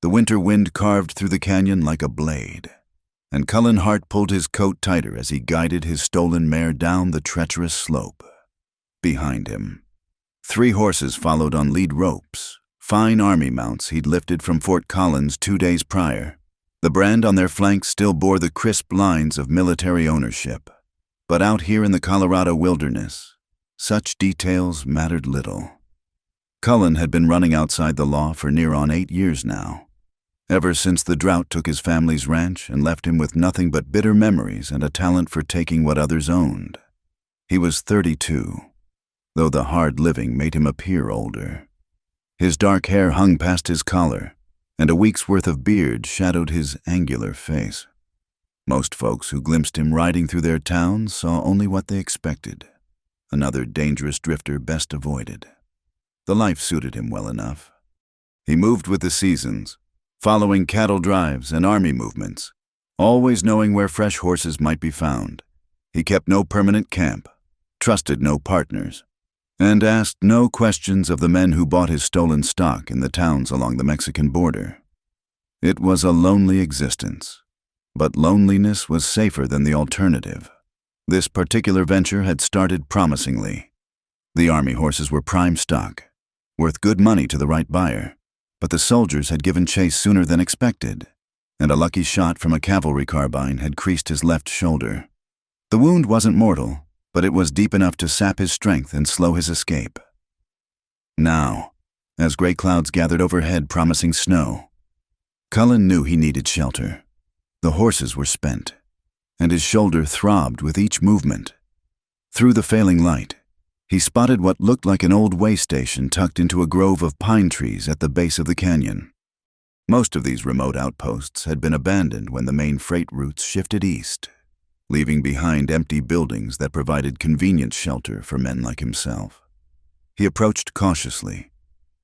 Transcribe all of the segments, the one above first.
The winter wind carved through the canyon like a blade, and Cullen Hart pulled his coat tighter as he guided his stolen mare down the treacherous slope. Behind him, 3 horses followed on lead ropes, fine army mounts he'd lifted from Fort Collins 2 days prior. The brand on their flanks still bore the crisp lines of military ownership. But out here in the Colorado wilderness, such details mattered little. Cullen had been running outside the law for near on 8 years now, ever since the drought took his family's ranch and left him with nothing but bitter memories and a talent for taking what others owned. He was 32, though the hard living made him appear older. His dark hair hung past his collar, and a week's worth of beard shadowed his angular face. Most folks who glimpsed him riding through their towns saw only what they expected, another dangerous drifter best avoided. The life suited him well enough. He moved with the seasons, following cattle drives and army movements, always knowing where fresh horses might be found. He kept no permanent camp, trusted no partners, and asked no questions of the men who bought his stolen stock in the towns along the Mexican border. It was a lonely existence, but loneliness was safer than the alternative. This particular venture had started promisingly. The army horses were prime stock, worth good money to the right buyer, but the soldiers had given chase sooner than expected, and a lucky shot from a cavalry carbine had creased his left shoulder. The wound wasn't mortal, but it was deep enough to sap his strength and slow his escape. Now, as gray clouds gathered overhead promising snow, Cullen knew he needed shelter. The horses were spent, and his shoulder throbbed with each movement. Through the failing light, he spotted what looked like an old way station tucked into a grove of pine trees at the base of the canyon. Most of these remote outposts had been abandoned when the main freight routes shifted east, leaving behind empty buildings that provided convenient shelter for men like himself. He approached cautiously,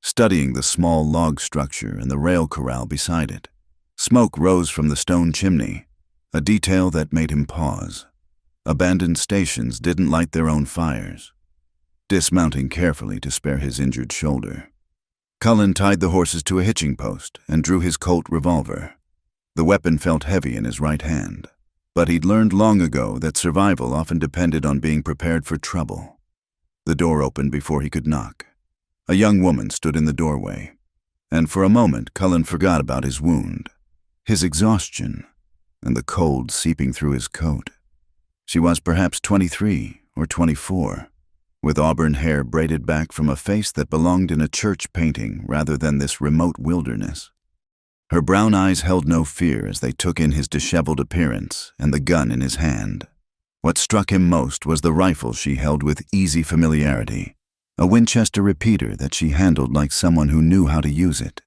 studying the small log structure and the rail corral beside it. Smoke rose from the stone chimney, a detail that made him pause. Abandoned stations didn't light their own fires. Dismounting carefully to spare his injured shoulder, Cullen tied the horses to a hitching post and drew his Colt revolver. The weapon felt heavy in his right hand, but he'd learned long ago that survival often depended on being prepared for trouble. The door opened before he could knock. A young woman stood in the doorway, and for a moment Cullen forgot about his wound, his exhaustion, and the cold seeping through his coat. She was perhaps 23 or 24, with auburn hair braided back from a face that belonged in a church painting rather than this remote wilderness. Her brown eyes held no fear as they took in his disheveled appearance and the gun in his hand. What struck him most was the rifle she held with easy familiarity, a Winchester repeater that she handled like someone who knew how to use it.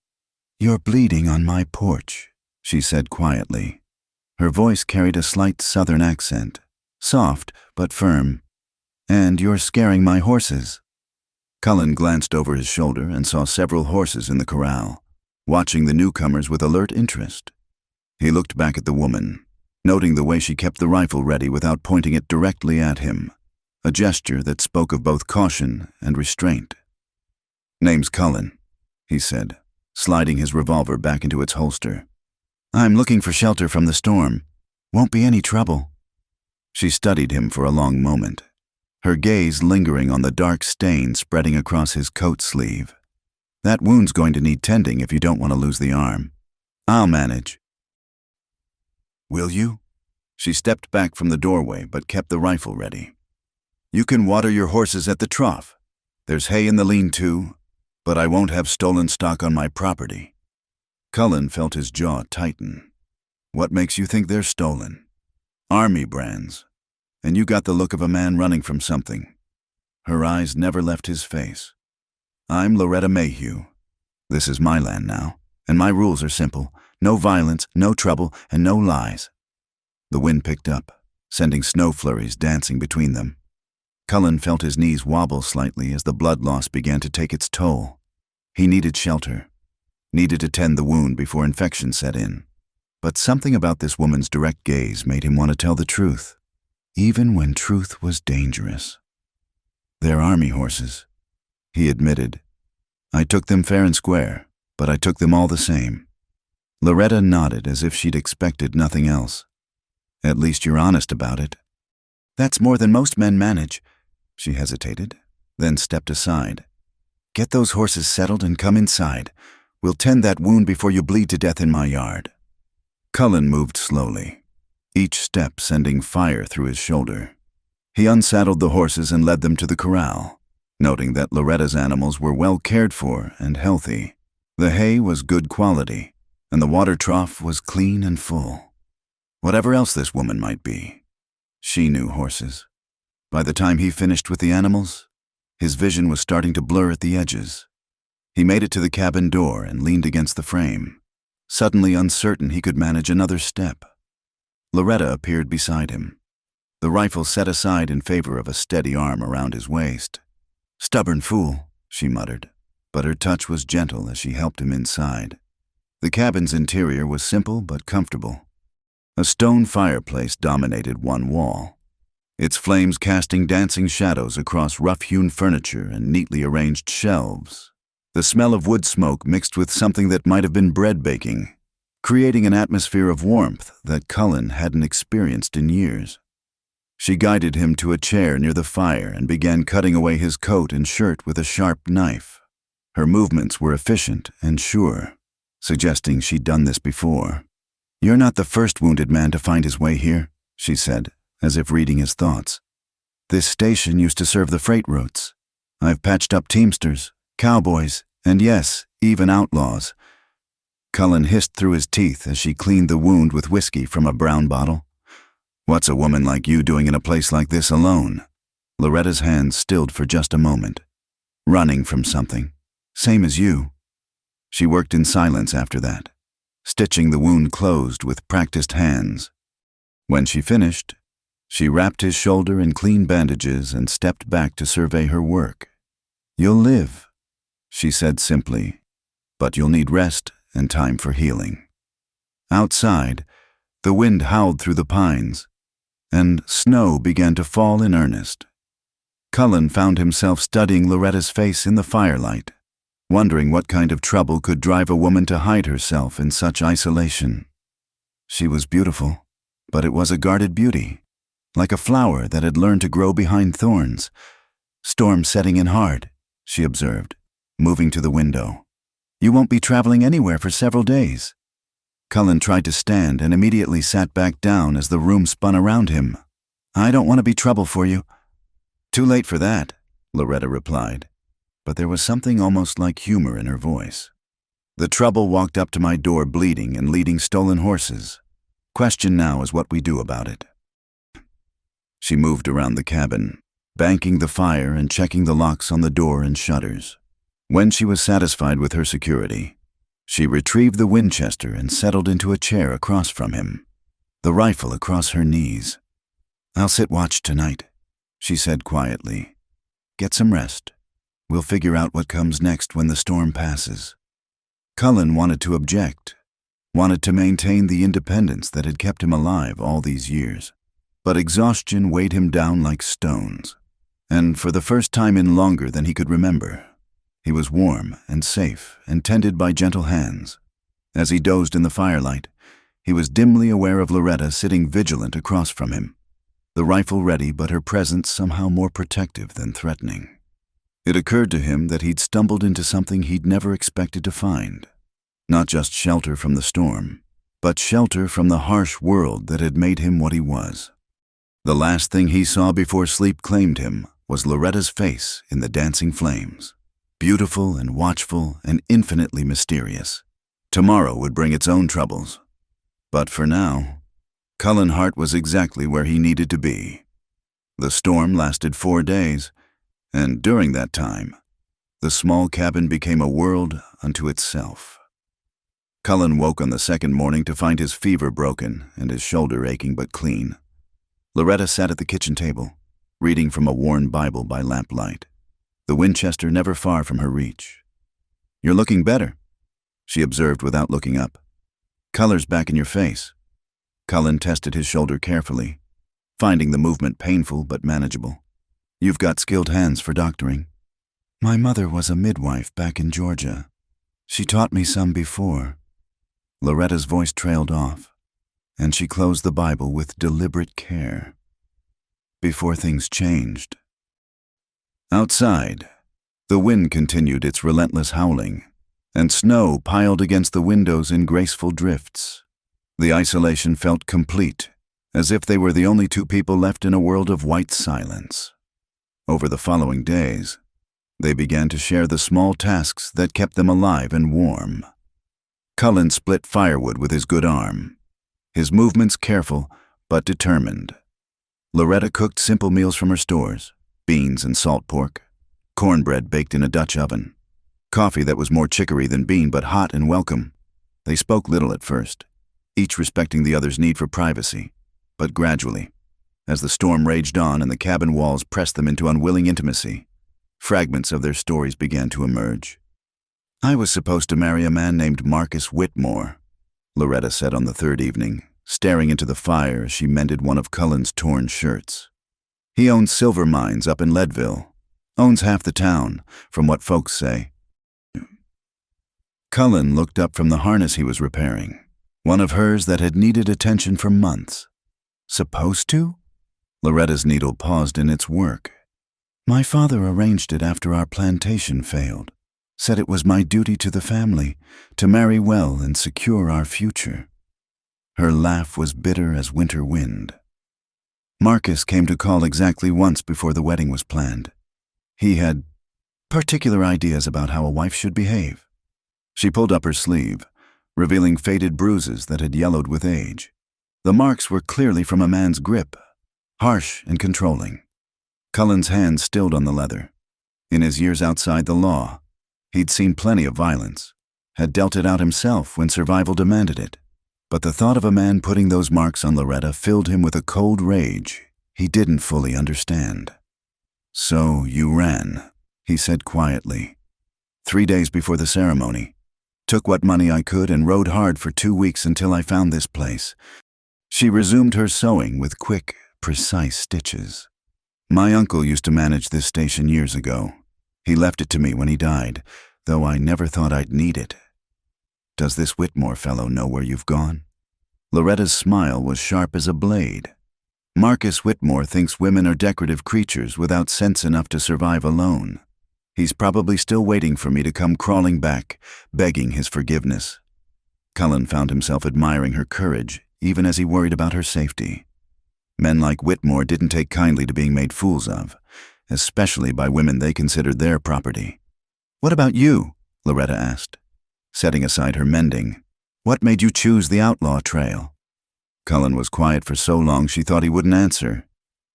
"You're bleeding on my porch," she said quietly. Her voice carried a slight southern accent, soft but firm. "And you're scaring my horses." Cullen glanced over his shoulder and saw several horses in the corral, watching the newcomers with alert interest. He looked back at the woman, noting the way she kept the rifle ready without pointing it directly at him, a gesture that spoke of both caution and restraint. "Name's Cullen," he said, sliding his revolver back into its holster. "I'm looking for shelter from the storm. Won't be any trouble." She studied him for a long moment, her gaze lingering on the dark stain spreading across his coat sleeve. "That wound's going to need tending if you don't want to lose the arm. I'll manage." "Will you?" She stepped back from the doorway but kept the rifle ready. "You can water your horses at the trough. There's hay in the lean-to, but I won't have stolen stock on my property." Cullen felt his jaw tighten. "What makes you think they're stolen?" "Army brands. And you got the look of a man running from something." Her eyes never left his face. "I'm Loretta Mayhew. This is my land now, and my rules are simple. No violence, no trouble, and no lies." The wind picked up, sending snow flurries dancing between them. Cullen felt his knees wobble slightly as the blood loss began to take its toll. He needed shelter, needed to tend the wound before infection set in. But something about this woman's direct gaze made him want to tell the truth, even when truth was dangerous. "They're army horses," he admitted. "I took them fair and square, but I took them all the same. Loretta nodded as if she'd expected nothing else. At least you're honest about it. That's more than most men manage. She hesitated, then stepped aside. Get those horses settled and come inside. We'll tend that wound before you bleed to death in my yard. Cullen moved slowly, each step sending fire through his shoulder. He unsaddled the horses and led them to the corral, noting that Loretta's animals were well cared for and healthy. The hay was good quality, and the water trough was clean and full. Whatever else this woman might be, she knew horses. By the time he finished with the animals, his vision was starting to blur at the edges. He made it to the cabin door and leaned against the frame, suddenly uncertain he could manage another step. Loretta appeared beside him, the rifle set aside in favor of a steady arm around his waist. Stubborn fool, she muttered, but her touch was gentle as she helped him inside. The cabin's interior was simple but comfortable. A stone fireplace dominated one wall, its flames casting dancing shadows across rough-hewn furniture and neatly arranged shelves. The smell of wood smoke mixed with something that might have been bread baking, creating an atmosphere of warmth that Cullen hadn't experienced in years. She guided him to a chair near the fire and began cutting away his coat and shirt with a sharp knife. Her movements were efficient and sure, suggesting she'd done this before. You're not the first wounded man to find his way here, she said, as if reading his thoughts. This station used to serve the freight routes. I've patched up teamsters, cowboys, and yes, even outlaws. Cullen hissed through his teeth as she cleaned the wound with whiskey from a brown bottle. What's a woman like you doing in a place like this alone? Loretta's hands stilled for just a moment. Running from something. Same as you. She worked in silence after that, stitching the wound closed with practiced hands. When she finished, she wrapped his shoulder in clean bandages and stepped back to survey her work. You'll live, she said simply, but you'll need rest and time for healing. Outside, the wind howled through the pines, and snow began to fall in earnest. Cullen found himself studying Loretta's face in the firelight, wondering what kind of trouble could drive a woman to hide herself in such isolation. She was beautiful, but it was a guarded beauty, like a flower that had learned to grow behind thorns. Storm setting in hard, she observed, moving to the window. You won't be traveling anywhere for several days. Cullen tried to stand and immediately sat back down as the room spun around him. I don't want to be trouble for you. Too late for that, Loretta replied, but there was something almost like humor in her voice. The trouble walked up to my door bleeding and leading stolen horses. Question now is what we do about it. She moved around the cabin, banking the fire and checking the locks on the door and shutters. When she was satisfied with her security, she retrieved the Winchester and settled into a chair across from him, the rifle across her knees. I'll sit watch tonight, she said quietly. Get some rest. We'll figure out what comes next when the storm passes. Cullen wanted to object, wanted to maintain the independence that had kept him alive all these years. But exhaustion weighed him down like stones, and for the first time in longer than he could remember, he was warm and safe and tended by gentle hands. As he dozed in the firelight, he was dimly aware of Loretta sitting vigilant across from him, the rifle ready but her presence somehow more protective than threatening. It occurred to him that he'd stumbled into something he'd never expected to find, not just shelter from the storm, but shelter from the harsh world that had made him what he was. The last thing he saw before sleep claimed him was Loretta's face in the dancing flames, beautiful and watchful and infinitely mysterious. Tomorrow would bring its own troubles. But for now, Cullen Hart was exactly where he needed to be. The storm lasted 4 days, and during that time, the small cabin became a world unto itself. Cullen woke on the second morning to find his fever broken and his shoulder aching but clean. Loretta sat at the kitchen table, reading from a worn Bible by lamplight, the Winchester never far from her reach. You're looking better, she observed without looking up. Color's back in your face. Cullen tested his shoulder carefully, finding the movement painful but manageable. You've got skilled hands for doctoring. My mother was a midwife back in Georgia. She taught me some before. Loretta's voice trailed off, and she closed the Bible with deliberate care. Before things changed. Outside, the wind continued its relentless howling, and snow piled against the windows in graceful drifts. The isolation felt complete, as if they were the only two people left in a world of white silence. Over the following days, they began to share the small tasks that kept them alive and warm. Cullen split firewood with his good arm, his movements careful but determined. Loretta cooked simple meals from her stores, beans and salt pork, cornbread baked in a Dutch oven, coffee that was more chicory than bean but hot and welcome. They spoke little at first, each respecting the other's need for privacy, but gradually, as the storm raged on and the cabin walls pressed them into unwilling intimacy, fragments of their stories began to emerge. "I was supposed to marry a man named Marcus Whitmore," Loretta said on the third evening, staring into the fire as she mended one of Cullen's torn shirts. "He owns silver mines up in Leadville. Owns half the town, from what folks say." Cullen looked up from the harness he was repairing, one of hers that had needed attention for months. "Supposed to?" Loretta's needle paused in its work. "My father arranged it after our plantation failed. Said it was my duty to the family to marry well and secure our future." Her laugh was bitter as winter wind. "Marcus came to call exactly once before the wedding was planned. He had particular ideas about how a wife should behave." She pulled up her sleeve, revealing faded bruises that had yellowed with age. The marks were clearly from a man's grip, harsh and controlling. Cullen's hand stilled on the leather. In his years outside the law, he'd seen plenty of violence, had dealt it out himself when survival demanded it. But the thought of a man putting those marks on Loretta filled him with a cold rage he didn't fully understand. "So you ran," he said quietly. 3 days before the ceremony. Took what money I could and rode hard for 2 weeks until I found this place." She resumed her sewing with quick, precise stitches. "My uncle used to manage this station years ago. He left it to me when he died, though I never thought I'd need it. Does this Whitmore fellow know where you've gone?" Loretta's smile was sharp as a blade. "Marcus Whitmore thinks women are decorative creatures without sense enough to survive alone. He's probably still waiting for me to come crawling back, begging his forgiveness." Cullen found himself admiring her courage, even as he worried about her safety. Men like Whitmore didn't take kindly to being made fools of, especially by women they considered their property. "What about you?" Loretta asked, setting aside her mending. "What made you choose the outlaw trail?" Cullen was quiet for so long she thought he wouldn't answer.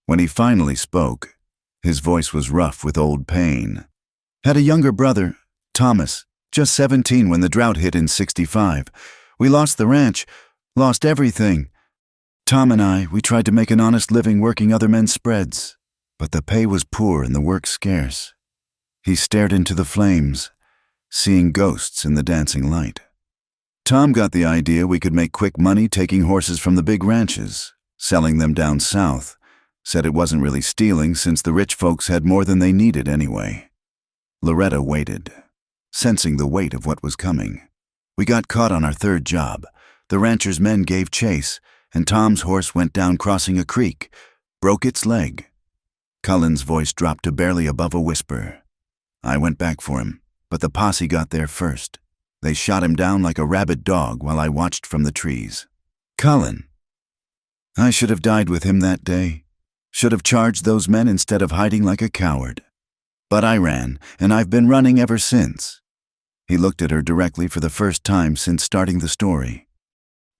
When he finally spoke, his voice was rough with old pain. "Had a younger brother, Thomas, just 17 when the drought hit in 65. We lost the ranch, lost everything. Tom and we tried to make an honest living working other men's spreads, but the pay was poor and the work scarce." He stared into the flames, seeing ghosts in the dancing light. "Tom got the idea we could make quick money taking horses from the big ranches, selling them down south. Said it wasn't really stealing since the rich folks had more than they needed anyway." Loretta waited, sensing the weight of what was coming. "We got caught on our third job. The rancher's men gave chase, and Tom's horse went down crossing a creek, broke its leg." Cullen's voice dropped to barely above a whisper. "I went back for him, but the posse got there first. They shot him down like a rabid dog while I watched from the trees." "Cullen, I should have died with him that day. Should have charged those men instead of hiding like a coward. But I ran, and I've been running ever since." He looked at her directly for the first time since starting the story.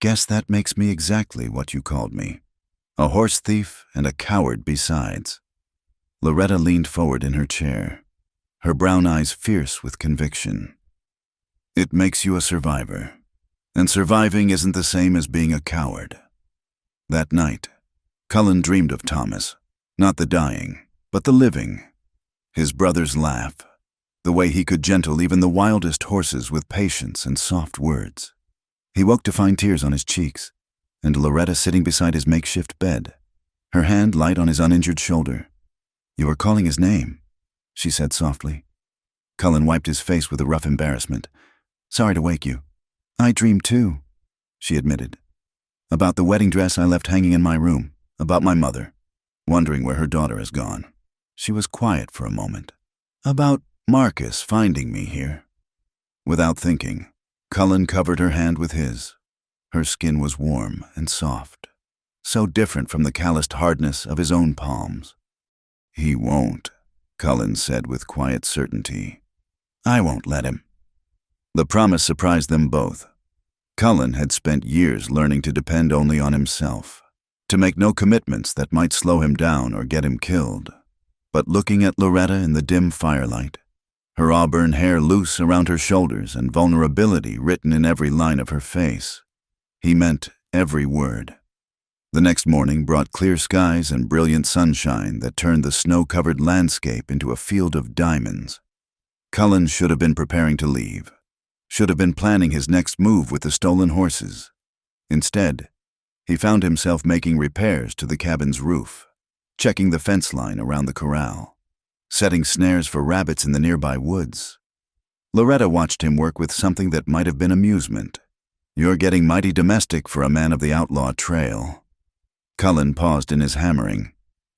"Guess that makes me exactly what you called me. A horse thief and a coward besides." Loretta leaned forward in her chair, her brown eyes fierce with conviction. "It makes you a survivor, and surviving isn't the same as being a coward." That night, Cullen dreamed of Thomas, not the dying, but the living. His brother's laugh, the way he could gentle even the wildest horses with patience and soft words. He woke to find tears on his cheeks, and Loretta sitting beside his makeshift bed, her hand light on his uninjured shoulder. "You were calling his name," she said softly. Cullen wiped his face with a rough embarrassment. "Sorry to wake you. I dreamed too. she admitted. About the wedding dress I left hanging in my room, about my mother, wondering where her daughter has gone. She was quiet for a moment. About Marcus finding me here. Without thinking, Cullen covered her hand with his. Her skin was warm and soft, so different from the calloused hardness of his own palms. He won't, Cullen said with quiet certainty. I won't let him. The promise surprised them both. Cullen had spent years learning to depend only on himself, to make no commitments that might slow him down or get him killed. But looking at Loretta in the dim firelight, her auburn hair loose around her shoulders and vulnerability written in every line of her face, he meant every word. The next morning brought clear skies and brilliant sunshine that turned the snow-covered landscape into a field of diamonds. Cullen should have been preparing to leave, should have been planning his next move with the stolen horses. Instead, he found himself making repairs to the cabin's roof, checking the fence line around the corral, setting snares for rabbits in the nearby woods. Loretta watched him work with something that might have been amusement. You're getting mighty domestic for a man of the outlaw trail. Cullen paused in his hammering,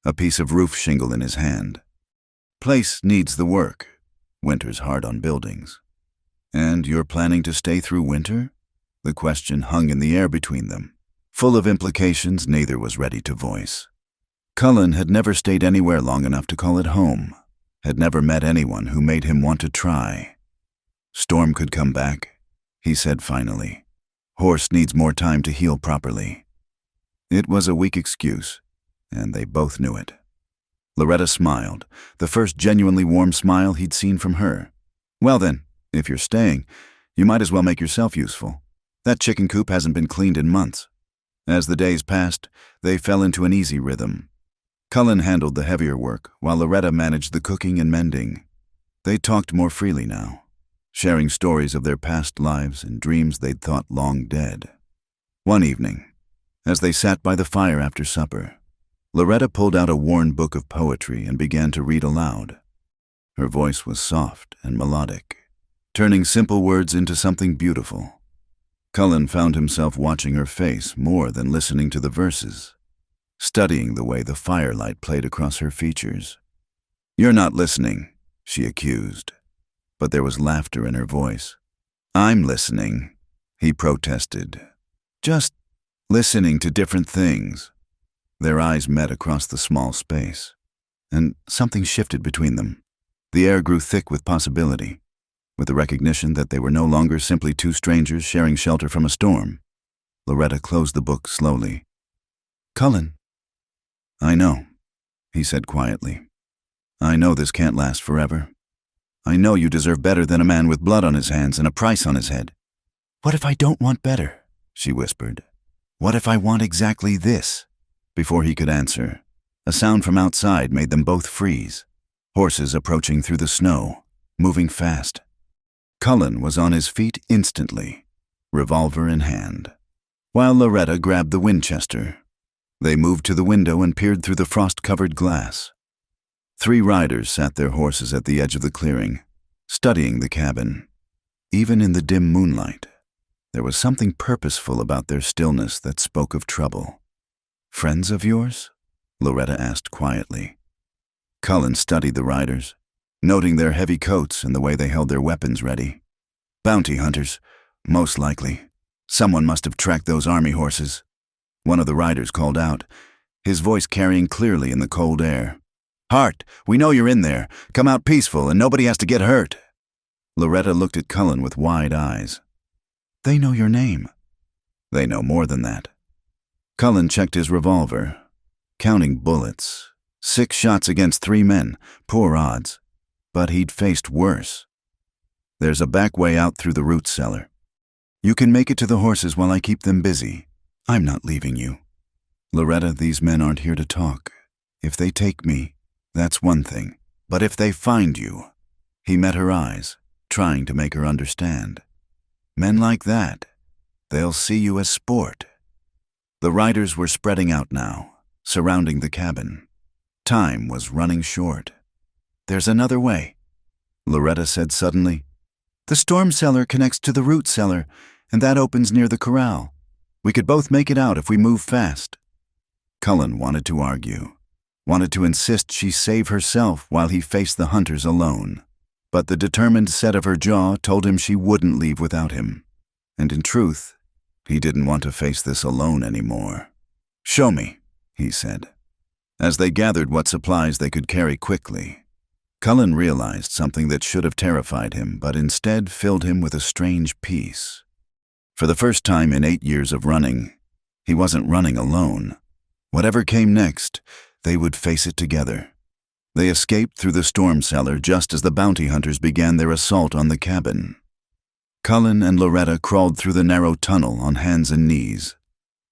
a piece of roof shingle in his hand. Place needs the work. Winter's hard on buildings. And you're planning to stay through winter? The question hung in the air between them, full of implications neither was ready to voice. Cullen had never stayed anywhere long enough to call it home, had never met anyone who made him want to try. Storm could come back, he said finally. Horse needs more time to heal properly. It was a weak excuse, and they both knew it. Loretta smiled, the first genuinely warm smile he'd seen from her. Well then, if you're staying, you might as well make yourself useful. That chicken coop hasn't been cleaned in months. As the days passed, they fell into an easy rhythm. Cullen handled the heavier work, while Loretta managed the cooking and mending. They talked more freely now, sharing stories of their past lives and dreams they'd thought long dead. One evening, as they sat by the fire after supper, Loretta pulled out a worn book of poetry and began to read aloud. Her voice was soft and melodic, turning simple words into something beautiful. Cullen found himself watching her face more than listening to the verses, studying the way the firelight played across her features. You're not listening, she accused, but there was laughter in her voice. I'm listening, he protested. Just listening to different things. Their eyes met across the small space, and something shifted between them. The air grew thick with possibility, with the recognition that they were no longer simply two strangers sharing shelter from a storm. Loretta closed the book slowly. Cullen. I know, he said quietly. I know this can't last forever. I know you deserve better than a man with blood on his hands and a price on his head. What if I don't want better? She whispered. What if I want exactly this? Before he could answer, a sound from outside made them both freeze. Horses approaching through the snow, moving fast. Cullen was on his feet instantly, revolver in hand, while Loretta grabbed the Winchester. They moved to the window and peered through the frost-covered glass. 3 riders sat their horses at the edge of the clearing, studying the cabin. Even in the dim moonlight, there was something purposeful about their stillness that spoke of trouble. Friends of yours? Loretta asked quietly. Cullen studied the riders, noting their heavy coats and the way they held their weapons ready. Bounty hunters, most likely. Someone must have tracked those army horses. One of the riders called out, his voice carrying clearly in the cold air. Hart, we know you're in there. Come out peaceful and nobody has to get hurt. Loretta looked at Cullen with wide eyes. They know your name. They know more than that. Cullen checked his revolver, counting bullets. 6 shots against 3 men, poor odds. But he'd faced worse. There's a back way out through the root cellar. You can make it to the horses while I keep them busy. I'm not leaving you. Loretta, these men aren't here to talk. If they take me, that's one thing. But if they find you, he met her eyes, trying to make her understand. Men like that, they'll see you as sport. The riders were spreading out now, surrounding the cabin. Time was running short. There's another way, Loretta said suddenly. The storm cellar connects to the root cellar, and that opens near the corral. We could both make it out if we move fast. Cullen wanted to argue, wanted to insist she save herself while he faced the hunters alone. But the determined set of her jaw told him she wouldn't leave without him. And in truth, he didn't want to face this alone anymore. "Show me," he said, as they gathered what supplies they could carry quickly. Cullen realized something that should have terrified him, but instead filled him with a strange peace. For the first time in 8 years of running, he wasn't running alone. Whatever came next, they would face it together. They escaped through the storm cellar just as the bounty hunters began their assault on the cabin. Cullen and Loretta crawled through the narrow tunnel on hands and knees,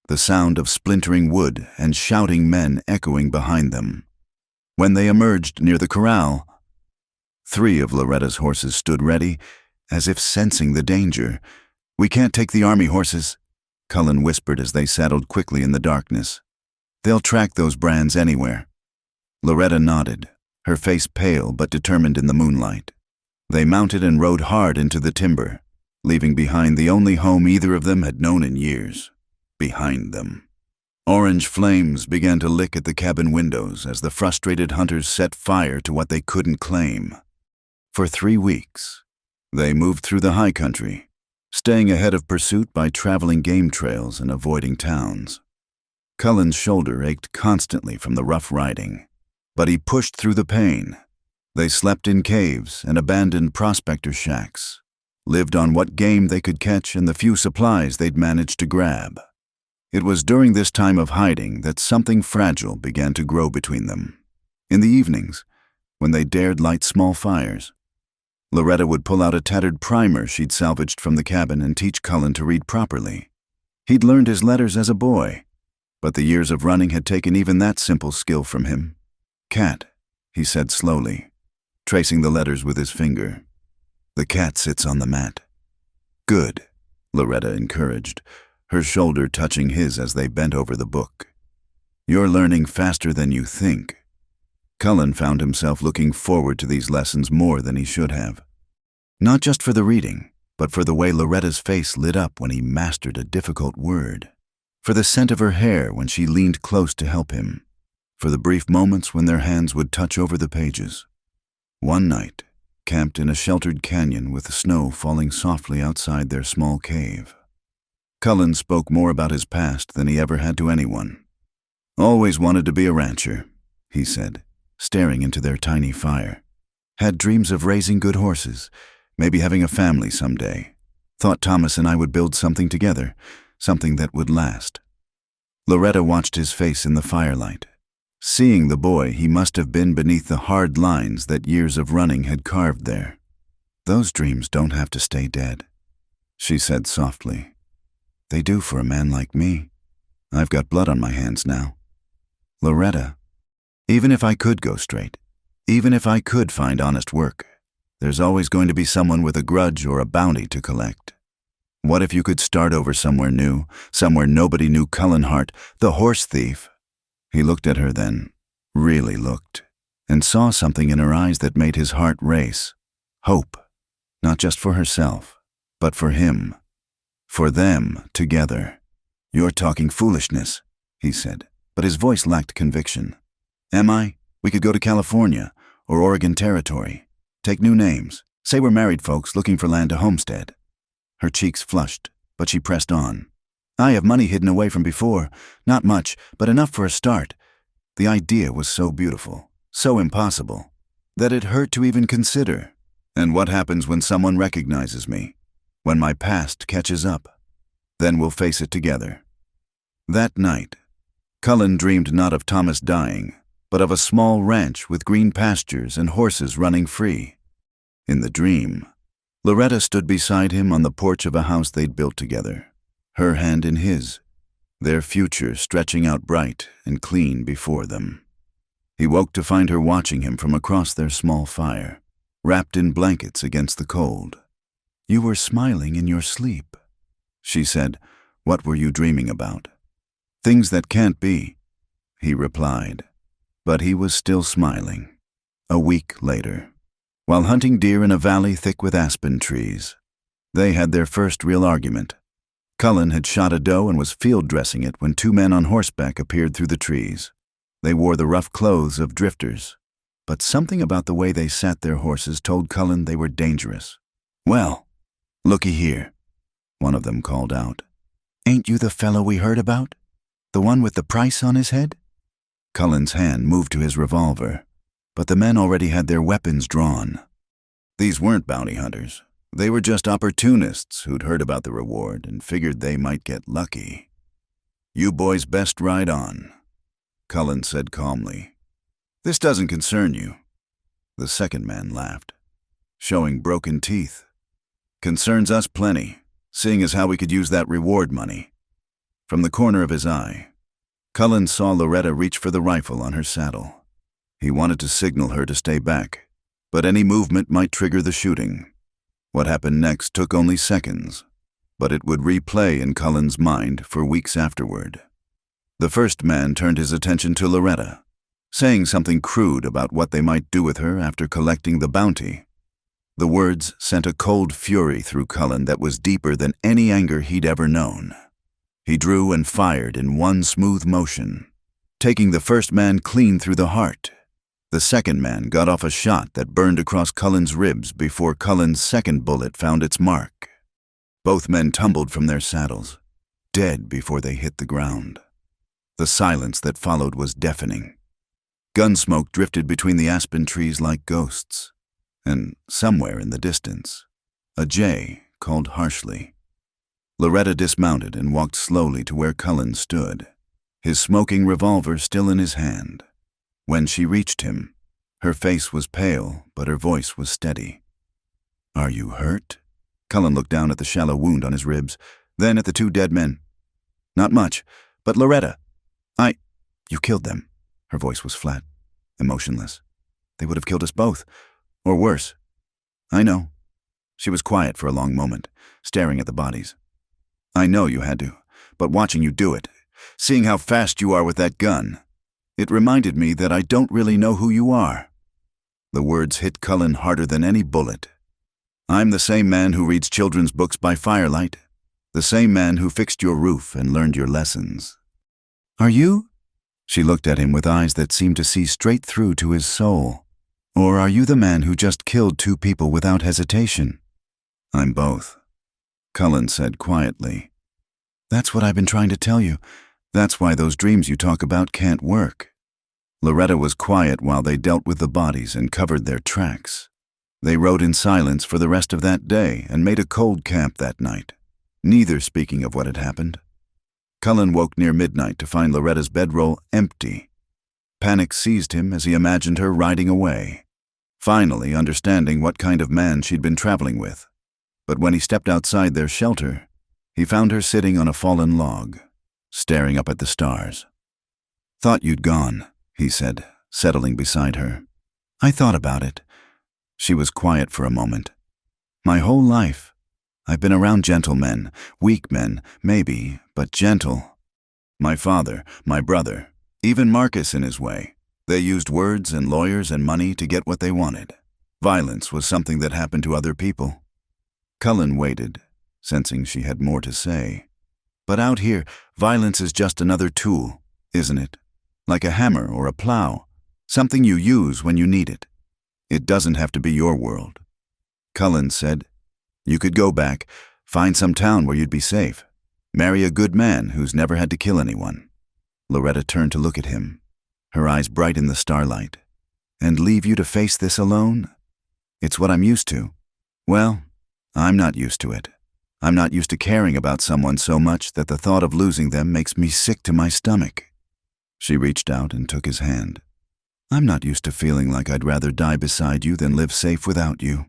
the sound of splintering wood and shouting men echoing behind them. When they emerged near the corral, 3 of Loretta's horses stood ready, as if sensing the danger. "We can't take the army horses," Cullen whispered as they saddled quickly in the darkness. "They'll track those brands anywhere." Loretta nodded, her face pale but determined in the moonlight. They mounted and rode hard into the timber, leaving behind the only home either of them had known in years. Behind them. Orange flames began to lick at the cabin windows as the frustrated hunters set fire to what they couldn't claim. For 3 weeks, they moved through the high country, staying ahead of pursuit by traveling game trails and avoiding towns. Cullen's shoulder ached constantly from the rough riding, but he pushed through the pain. They slept in caves and abandoned prospector shacks, lived on what game they could catch and the few supplies they'd managed to grab. It was during this time of hiding that something fragile began to grow between them. In the evenings, when they dared light small fires, Loretta would pull out a tattered primer she'd salvaged from the cabin and teach Cullen to read properly. He'd learned his letters as a boy, but the years of running had taken even that simple skill from him. "Cat," he said slowly, tracing the letters with his finger. "The cat sits on the mat." "Good," Loretta encouraged, her shoulder touching his as they bent over the book. "You're learning faster than you think." Cullen found himself looking forward to these lessons more than he should have. Not just for the reading, but for the way Loretta's face lit up when he mastered a difficult word, for the scent of her hair when she leaned close to help him, for the brief moments when their hands would touch over the pages. One night, camped in a sheltered canyon with the snow falling softly outside their small cave, Cullen spoke more about his past than he ever had to anyone. "Always wanted to be a rancher," he said, staring into their tiny fire. "Had dreams of raising good horses, maybe having a family someday. Thought Thomas and I would build something together, something that would last." Loretta watched his face in the firelight. Seeing the boy he must have been beneath the hard lines that years of running had carved there. "Those dreams don't have to stay dead," she said softly. "They do for a man like me. I've got blood on my hands now. Loretta, even if I could go straight, even if I could find honest work, there's always going to be someone with a grudge or a bounty to collect. What if you could start over somewhere new, somewhere nobody knew Cullen Hart, the horse thief?" He looked at her then, really looked, and saw something in her eyes that made his heart race. Hope, not just for herself, but for him. For them together. "You're talking foolishness," he said, but his voice lacked conviction. "Am I? We could go to California or Oregon Territory. Take new names. Say we're married folks looking for land to homestead." Her cheeks flushed, but she pressed on. "I have money hidden away from before. Not much, but enough for a start." The idea was so beautiful, so impossible, that it hurt to even consider. "And what happens when someone recognizes me? When my past catches up? Then we'll face it together." That night, Cullen dreamed not of Thomas dying, but of a small ranch with green pastures and horses running free. In the dream, Loretta stood beside him on the porch of a house they'd built together, her hand in his, their future stretching out bright and clean before them. He woke to find her watching him from across their small fire, wrapped in blankets against the cold. "You were smiling in your sleep," she said. "What were you dreaming about?" "Things that can't be," he replied. But he was still smiling. A week later, while hunting deer in a valley thick with aspen trees, they had their first real argument. Cullen had shot a doe and was field dressing it when two men on horseback appeared through the trees. They wore the rough clothes of drifters, but something about the way they sat their horses told Cullen they were dangerous. "Well, looky here," one of them called out. "Ain't you the fellow we heard about? The one with the price on his head?" Cullen's hand moved to his revolver, but the men already had their weapons drawn. These weren't bounty hunters. They were just opportunists who'd heard about the reward and figured they might get lucky. "You boys best ride on," Cullen said calmly. "This doesn't concern you." The second man laughed, showing broken teeth. "Concerns us plenty, seeing as how we could use that reward money." From the corner of his eye, Cullen saw Loretta reach for the rifle on her saddle. He wanted to signal her to stay back, but any movement might trigger the shooting. What happened next took only seconds, but it would replay in Cullen's mind for weeks afterward. The first man turned his attention to Loretta, saying something crude about what they might do with her after collecting the bounty. The words sent a cold fury through Cullen that was deeper than any anger he'd ever known. He drew and fired in one smooth motion, taking the first man clean through the heart. The second man got off a shot that burned across Cullen's ribs before Cullen's second bullet found its mark. Both men tumbled from their saddles, dead before they hit the ground. The silence that followed was deafening. Gunsmoke drifted between the aspen trees like ghosts, and somewhere in the distance, a jay called harshly. Loretta dismounted and walked slowly to where Cullen stood, his smoking revolver still in his hand. When she reached him, her face was pale, but her voice was steady. "Are you hurt?" Cullen looked down at the shallow wound on his ribs, then at the two dead men. "Not much, but Loretta, You killed them." Her voice was flat, emotionless. "They would have killed us both, or worse." "I know." She was quiet for a long moment, staring at the bodies. "I know you had to, but watching you do it, seeing how fast you are with that gun, it reminded me that I don't really know who you are." The words hit Cullen harder than any bullet. "I'm the same man who reads children's books by firelight, the same man who fixed your roof and learned your lessons." "Are you?" She looked at him with eyes that seemed to see straight through to his soul. "Or are you the man who just killed two people without hesitation?" "I'm both," Cullen said quietly. "That's what I've been trying to tell you. That's why those dreams you talk about can't work." Loretta was quiet while they dealt with the bodies and covered their tracks. They rode in silence for the rest of that day and made a cold camp that night, neither speaking of what had happened. Cullen woke near midnight to find Loretta's bedroll empty. Panic seized him as he imagined her riding away, finally understanding what kind of man she'd been traveling with. But when he stepped outside their shelter, he found her sitting on a fallen log, staring up at the stars. "Thought you'd gone," he said, settling beside her. "I thought about it." She was quiet for a moment. "My whole life, I've been around gentle men, weak men, maybe, but gentle. My father, my brother, even Marcus in his way. They used words and lawyers and money to get what they wanted. Violence was something that happened to other people." Cullen waited, sensing she had more to say. "But out here, violence is just another tool, isn't it? Like a hammer or a plow, something you use when you need it. It doesn't have to be your world." Cullen said, "You could go back, find some town where you'd be safe, marry a good man who's never had to kill anyone." Loretta turned to look at him, her eyes bright in the starlight. "And leave you to face this alone? It's what I'm used to." "Well, I'm not used to it. I'm not used to caring about someone so much that the thought of losing them makes me sick to my stomach." She reached out and took his hand. "I'm not used to feeling like I'd rather die beside you than live safe without you."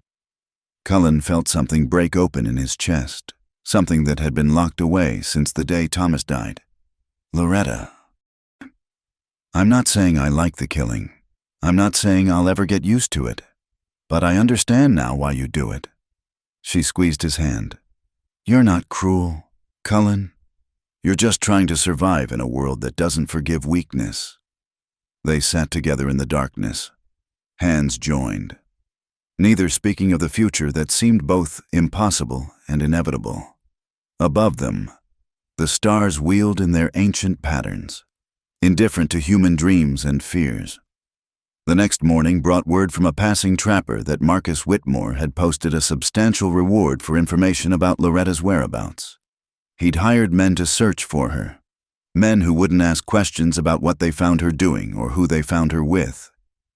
Cullen felt something break open in his chest, something that had been locked away since the day Thomas died. "Loretta, I'm not saying I like the killing. I'm not saying I'll ever get used to it. But I understand now why you do it." She squeezed his hand. "You're not cruel, Cullen. You're just trying to survive in a world that doesn't forgive weakness." They sat together in the darkness, hands joined, neither speaking of the future that seemed both impossible and inevitable. Above them, The stars wheeled in their ancient patterns, indifferent to human dreams and fears. The next morning brought word from a passing trapper that Marcus Whitmore had posted a substantial reward for information about Loretta's whereabouts. He'd hired men to search for her, men who wouldn't ask questions about what they found her doing or who they found her with.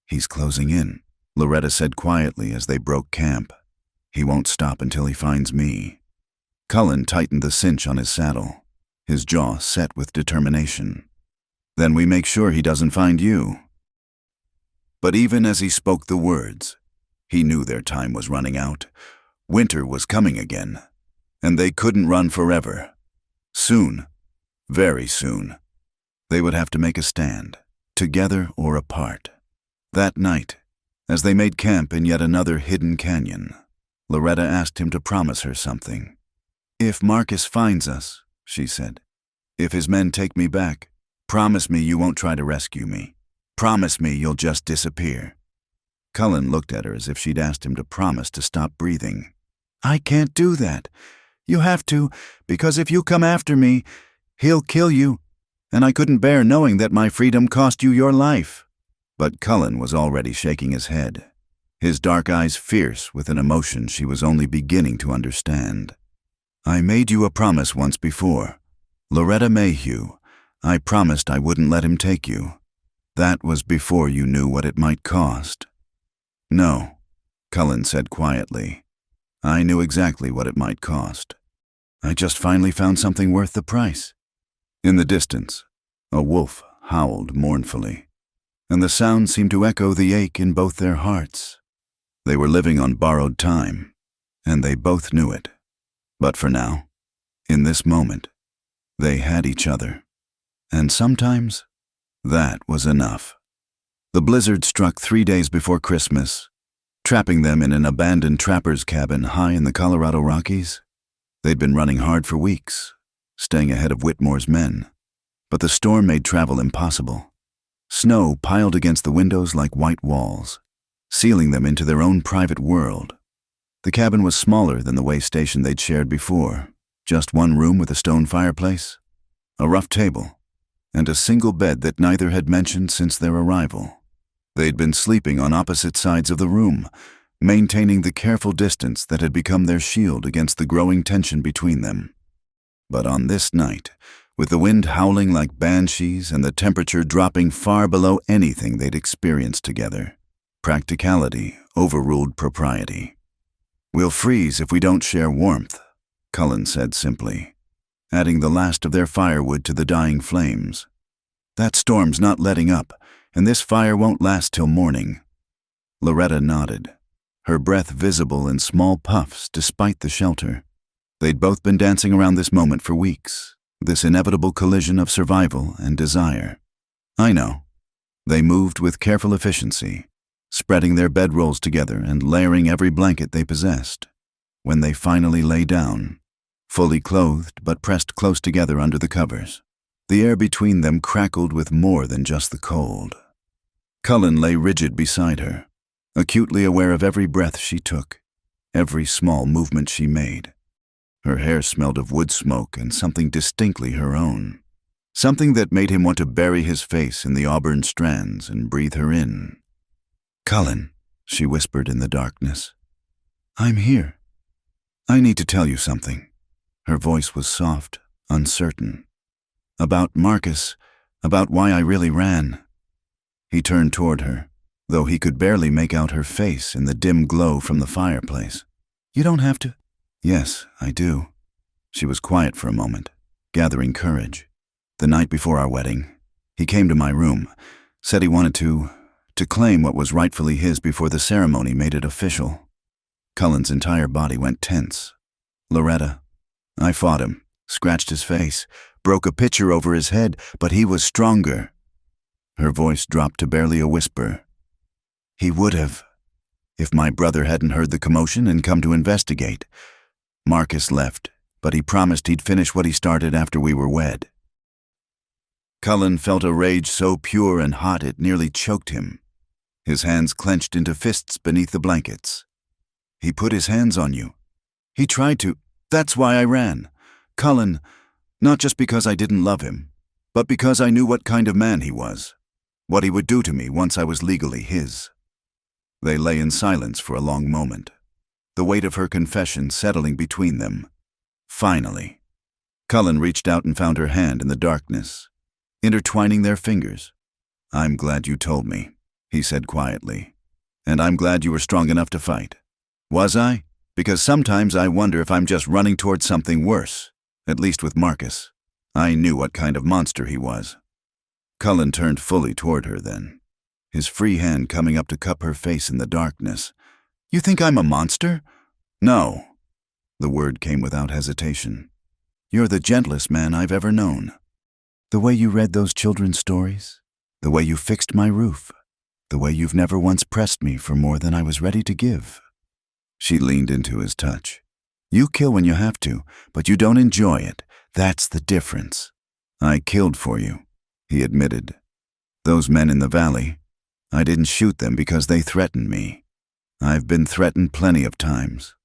"He's closing in," Loretta said quietly as they broke camp. "He won't stop until he finds me." Cullen tightened the cinch on his saddle, his jaw set with determination. "Then we make sure he doesn't find you." But even as he spoke the words, he knew their time was running out. Winter was coming again, and they couldn't run forever. Soon, very soon, they would have to make a stand, together or apart. That night, as they made camp in yet another hidden canyon, Loretta asked him to promise her something. "If Marcus finds us," she said, "if his men take me back, promise me you won't try to rescue me. Promise me you'll just disappear." Cullen looked at her as if she'd asked him to promise to stop breathing. "I can't do that. You have to, because if you come after me, he'll kill you, and I couldn't bear knowing that my freedom cost you your life." But Cullen was already shaking his head, his dark eyes fierce with an emotion she was only beginning to understand. "I made you a promise once before. Loretta Mayhew, I promised I wouldn't let him take you. That was before you knew what it might cost." "No," Cullen said quietly. "I knew exactly what it might cost. I just finally found something worth the price." In the distance, a wolf howled mournfully, and the sound seemed to echo the ache in both their hearts. They were living on borrowed time, and they both knew it. But for now, in this moment, they had each other. And sometimes, that was enough. The blizzard struck 3 days before Christmas, trapping them in an abandoned trapper's cabin high in the Colorado Rockies. They'd been running hard for weeks, staying ahead of Whitmore's men, but the storm made travel impossible. Snow piled against the windows like white walls, sealing them into their own private world. The cabin was smaller than the way station they'd shared before, just one room with a stone fireplace, a rough table, and a single bed that neither had mentioned since their arrival. They'd been sleeping on opposite sides of the room, maintaining the careful distance that had become their shield against the growing tension between them. But on this night, with the wind howling like banshees and the temperature dropping far below anything they'd experienced together, practicality overruled propriety. "We'll freeze if we don't share warmth," Cullen said simply, adding the last of their firewood to the dying flames. "That storm's not letting up, and this fire won't last till morning." Loretta nodded, her breath visible in small puffs despite the shelter. They'd both been dancing around this moment for weeks, this inevitable collision of survival and desire. "I know." They moved with careful efficiency, spreading their bedrolls together and layering every blanket they possessed. When they finally lay down, fully clothed but pressed close together under the covers, the air between them crackled with more than just the cold. Cullen lay rigid beside her, acutely aware of every breath she took, every small movement she made. Her hair smelled of wood smoke and something distinctly her own, something that made him want to bury his face in the auburn strands and breathe her in. "Cullen," she whispered in the darkness, "I'm here. I need to tell you something." Her voice was soft, uncertain. "About Marcus, about why I really ran." He turned toward her, though he could barely make out her face in the dim glow from the fireplace. "You don't have to." "Yes, I do." She was quiet for a moment, gathering courage. "The night before our wedding, he came to my room, said he wanted to claim what was rightfully his before the ceremony made it official." Cullen's entire body went tense. "Loretta, I fought him, scratched his face, broke a pitcher over his head, but he was stronger." Her voice dropped to barely a whisper. "He would have, if my brother hadn't heard the commotion and come to investigate. Marcus left, but he promised he'd finish what he started after we were wed." Cullen felt a rage so pure and hot it nearly choked him. His hands clenched into fists beneath the blankets. "He put his hands on you. He tried to. That's why I ran. Cullen, Not just because I didn't love him, but because I knew what kind of man he was, what he would do to me once I was legally his. They lay in silence for a long moment, the weight of her confession settling between them. Finally, Cullen reached out and found her hand in the darkness, intertwining their fingers. "I'm glad you told me," he said quietly. "And I'm glad you were strong enough to fight." "Was I? Because sometimes I wonder if I'm just running towards something worse, at least with Marcus. I knew what kind of monster he was." Cullen turned fully toward her then, his free hand coming up to cup her face in the darkness. "You think I'm a monster?" "No." The word came without hesitation. "You're the gentlest man I've ever known. The way you read those children's stories, the way you fixed my roof, the way you've never once pressed me for more than I was ready to give." She leaned into his touch. "You kill when you have to, but you don't enjoy it. That's the difference." "I killed for you," he admitted. "Those men in the valley, I didn't shoot them because they threatened me. I've been threatened plenty of times.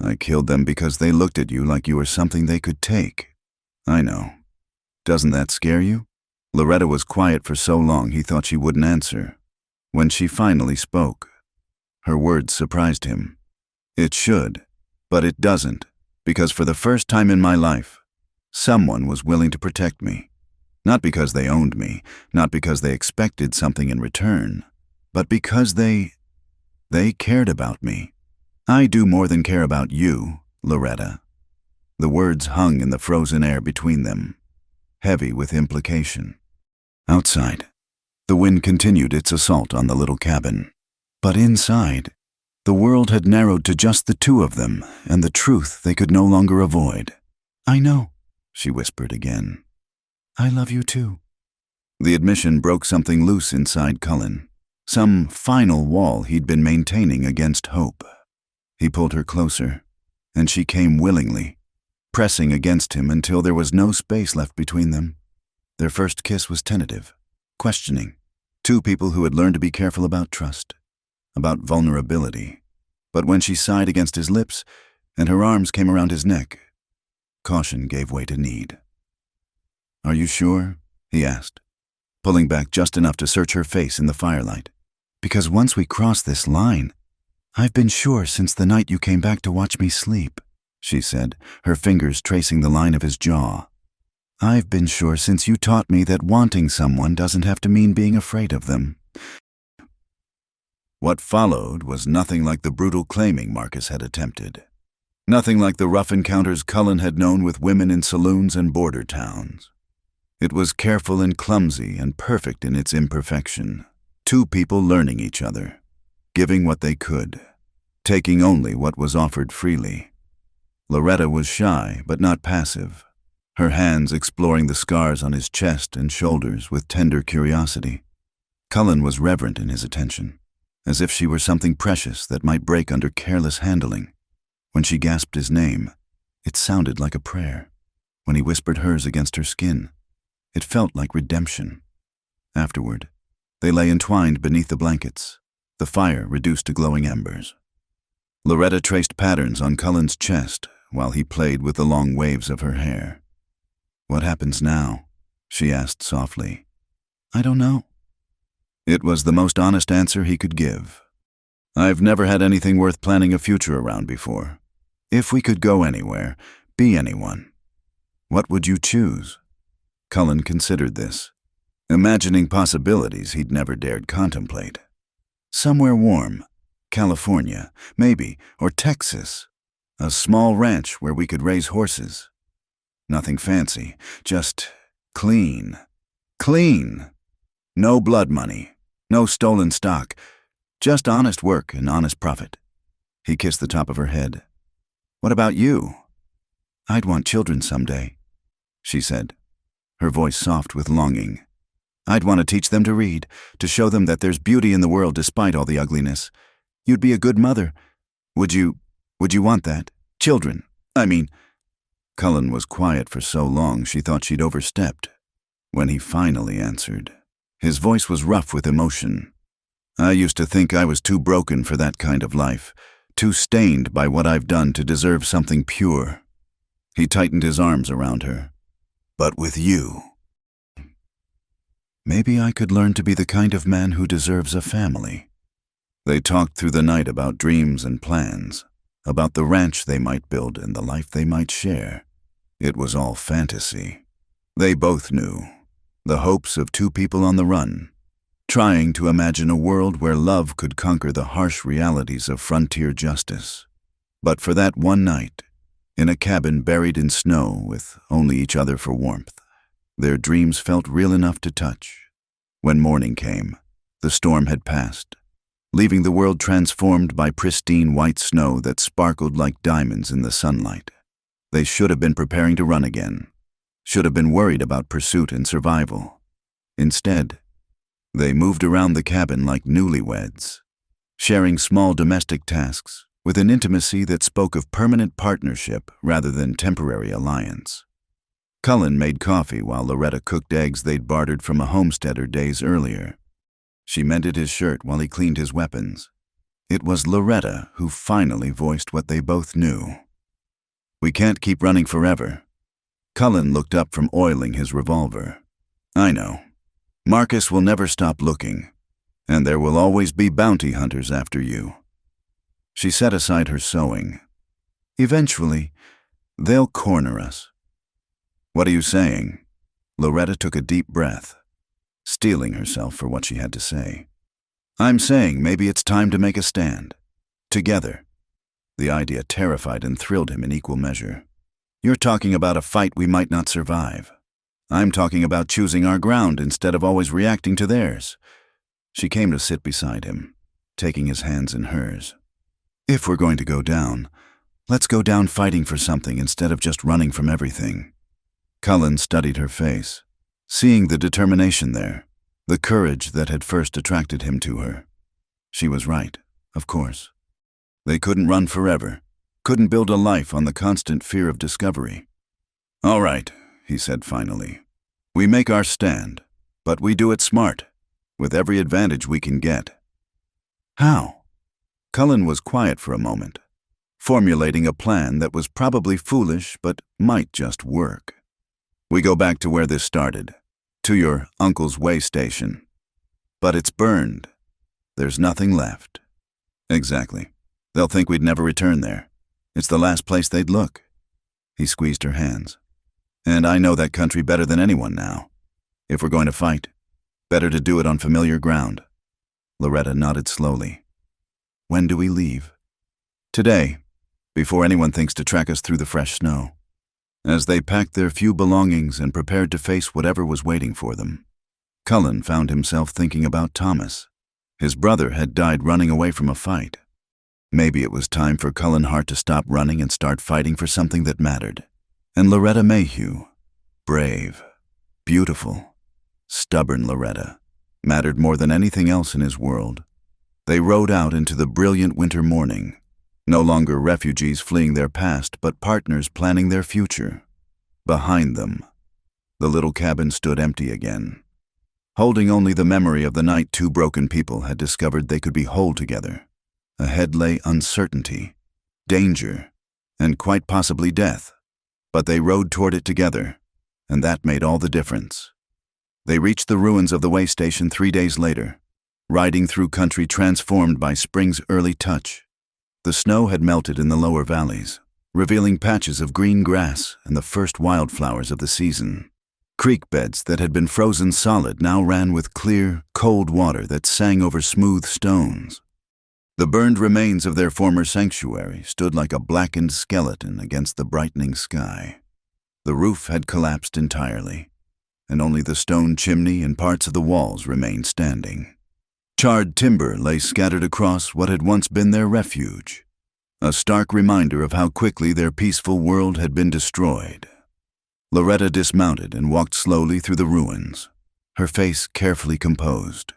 I killed them because they looked at you like you were something they could take." "I know. Doesn't that scare you?" Loretta was quiet for so long he thought she wouldn't answer. When she finally spoke, her words surprised him. "It should, but it doesn't, because for the first time in my life, someone was willing to protect me. Not because they owned me, not because they expected something in return, but because they cared about me. I do more than care about you, Loretta." The words hung in the frozen air between them, heavy with implication. Outside, the wind continued its assault on the little cabin. But inside, the world had narrowed to just the two of them and the truth they could no longer avoid. "I know," she whispered again. "I love you too." The admission broke something loose inside Cullen, some final wall he'd been maintaining against hope. He pulled her closer, and she came willingly, pressing against him until there was no space left between them. Their first kiss was tentative, questioning. Two people who had learned to be careful about trust, about vulnerability. But when she sighed against his lips and her arms came around his neck, caution gave way to need. "Are you sure?" he asked, pulling back just enough to search her face in the firelight. "Because once we cross this line, I've been sure since the night you came back to watch me sleep," she said, her fingers tracing the line of his jaw. "I've been sure since you taught me that wanting someone doesn't have to mean being afraid of them." What followed was nothing like the brutal claiming Marcus had attempted. Nothing like the rough encounters Cullen had known with women in saloons and border towns. It was careful and clumsy and perfect in its imperfection. Two people learning each other, giving what they could, taking only what was offered freely. Loretta was shy but not passive, her hands exploring the scars on his chest and shoulders with tender curiosity. Cullen was reverent in his attention, as if she were something precious that might break under careless handling. When she gasped his name, it sounded like a prayer. When he whispered hers against her skin, it felt like redemption. Afterward, they lay entwined beneath the blankets, the fire reduced to glowing embers. Loretta traced patterns on Cullen's chest while he played with the long waves of her hair. "What happens now?" she asked softly. "I don't know." It was the most honest answer he could give. "I've never had anything worth planning a future around before. If we could go anywhere, be anyone, what would you choose?" Cullen considered this, imagining possibilities he'd never dared contemplate. "Somewhere warm, California, maybe, or Texas. A small ranch where we could raise horses. Nothing fancy, just clean. Clean! No blood money, no stolen stock, just honest work and honest profit." He kissed the top of her head. "What about you?" "I'd want children someday," she said, her voice soft with longing. "I'd want to teach them to read, to show them that there's beauty in the world despite all the ugliness. You'd be a good mother. Would you want that? Children, I mean." Cullen was quiet for so long she thought she'd overstepped. When he finally answered, his voice was rough with emotion. "I used to think I was too broken for that kind of life, too stained by what I've done to deserve something pure." He tightened his arms around her. but with you. Maybe I could learn to be the kind of man who deserves a family. They talked through the night about dreams and plans, about the ranch they might build and the life they might share. It was all fantasy. They both knew. The hopes of two people on the run, trying to imagine a world where love could conquer the harsh realities of frontier justice. But for that one night, in a cabin buried in snow with only each other for warmth, their dreams felt real enough to touch. When morning came, the storm had passed, leaving the world transformed by pristine white snow that sparkled like diamonds in the sunlight. They should have been preparing to run again, should have been worried about pursuit and survival. Instead, they moved around the cabin like newlyweds, sharing small domestic tasks with an intimacy that spoke of permanent partnership rather than temporary alliance. Cullen made coffee while Loretta cooked eggs they'd bartered from a homesteader days earlier. She mended his shirt while he cleaned his weapons. It was Loretta who finally voiced what they both knew. "We can't keep running forever." Cullen looked up from oiling his revolver. "I know. Marcus will never stop looking, and there will always be bounty hunters after you." She set aside her sewing. "Eventually, they'll corner us." "What are you saying?" Loretta took a deep breath, steeling herself for what she had to say. "I'm saying maybe it's time to make a stand. Together." The idea terrified and thrilled him in equal measure. "You're talking about a fight we might not survive. I'm talking about choosing our ground instead of always reacting to theirs." She came to sit beside him, taking his hands in hers. "If we're going to go down, let's go down fighting for something instead of just running from everything." Cullen studied her face, seeing the determination there, the courage that had first attracted him to her. She was right, of course. They couldn't run forever, couldn't build a life on the constant fear of discovery. "All right," he said finally. "We make our stand, but we do it smart, with every advantage we can get." "How?" Cullen was quiet for a moment, formulating a plan that was probably foolish but might just work. "We go back to where this started, to your uncle's way station. But it's burned. There's nothing left." "Exactly. They'll think we'd never return there. It's the last place they'd look." He squeezed her hands. "And I know that country better than anyone now. If we're going to fight, better to do it on familiar ground." Loretta nodded slowly. "When do we leave?" "Today, before anyone thinks to track us through the fresh snow." As they packed their few belongings and prepared to face whatever was waiting for them, Cullen found himself thinking about Thomas. His brother had died running away from a fight. Maybe it was time for Cullen Hart to stop running and start fighting for something that mattered. And Loretta Mayhew, brave, beautiful, stubborn Loretta, mattered more than anything else in his world. They rode out into the brilliant winter morning, no longer refugees fleeing their past, but partners planning their future. Behind them, the little cabin stood empty again, holding only the memory of the night two broken people had discovered they could be whole together. Ahead lay uncertainty, danger, and quite possibly death. But they rode toward it together, and that made all the difference. They reached the ruins of the way station 3 days later, riding through country transformed by spring's early touch. The snow had melted in the lower valleys, revealing patches of green grass and the first wildflowers of the season. Creek beds that had been frozen solid now ran with clear, cold water that sang over smooth stones. The burned remains of their former sanctuary stood like a blackened skeleton against the brightening sky. The roof had collapsed entirely, and only the stone chimney and parts of the walls remained standing. Charred timber lay scattered across what had once been their refuge, a stark reminder of how quickly their peaceful world had been destroyed. Loretta dismounted and walked slowly through the ruins, her face carefully composed.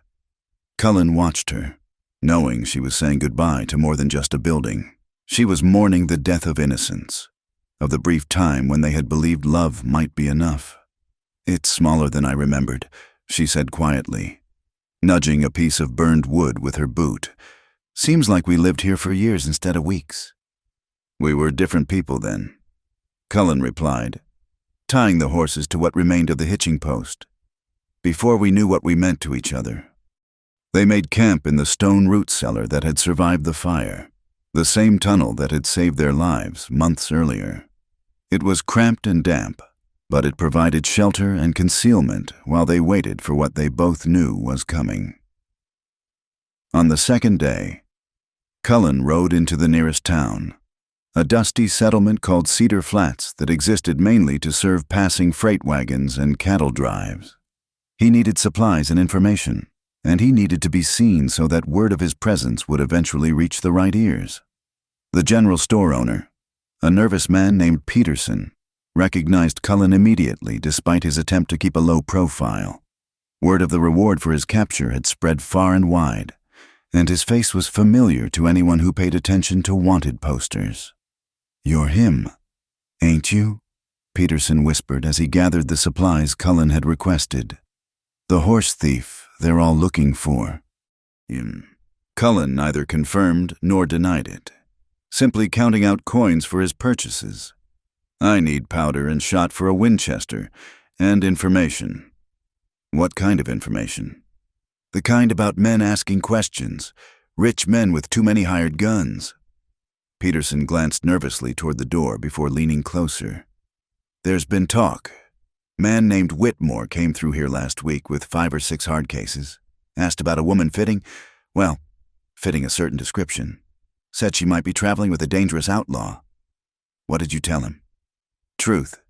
Cullen watched her, knowing she was saying goodbye to more than just a building. She was mourning the death of innocence, of the brief time when they had believed love might be enough. "It's smaller than I remembered," she said quietly, nudging a piece of burned wood with her boot. "Seems like we lived here for years instead of weeks." "We were different people then," Cullen replied, tying the horses to what remained of the hitching post. Before we knew what we meant to each other, they made camp in the stone root cellar that had survived the fire, the same tunnel that had saved their lives months earlier. It was cramped and damp, but it provided shelter and concealment while they waited for what they both knew was coming. On the second day, Cullen rode into the nearest town, a dusty settlement called Cedar Flats that existed mainly to serve passing freight wagons and cattle drives. He needed supplies and information, and he needed to be seen so that word of his presence would eventually reach the right ears. The general store owner, a nervous man named Peterson, recognized Cullen immediately despite his attempt to keep a low profile. Word of the reward for his capture had spread far and wide, and his face was familiar to anyone who paid attention to wanted posters. "You're him, ain't you?" Peterson whispered as he gathered the supplies Cullen had requested. "The horse thief they're all looking for." Cullen neither confirmed nor denied it, simply counting out coins for his purchases. "I need powder and shot for a Winchester, and information." "What kind of information?" "The kind about men asking questions, rich men with too many hired guns." Peterson glanced nervously toward the door before leaning closer. "There's been talk. Man named Whitmore came through here last week with 5 or 6 hard cases. Asked about a woman fitting a certain description. Said she might be traveling with a dangerous outlaw." "What did you tell him?" "Truth.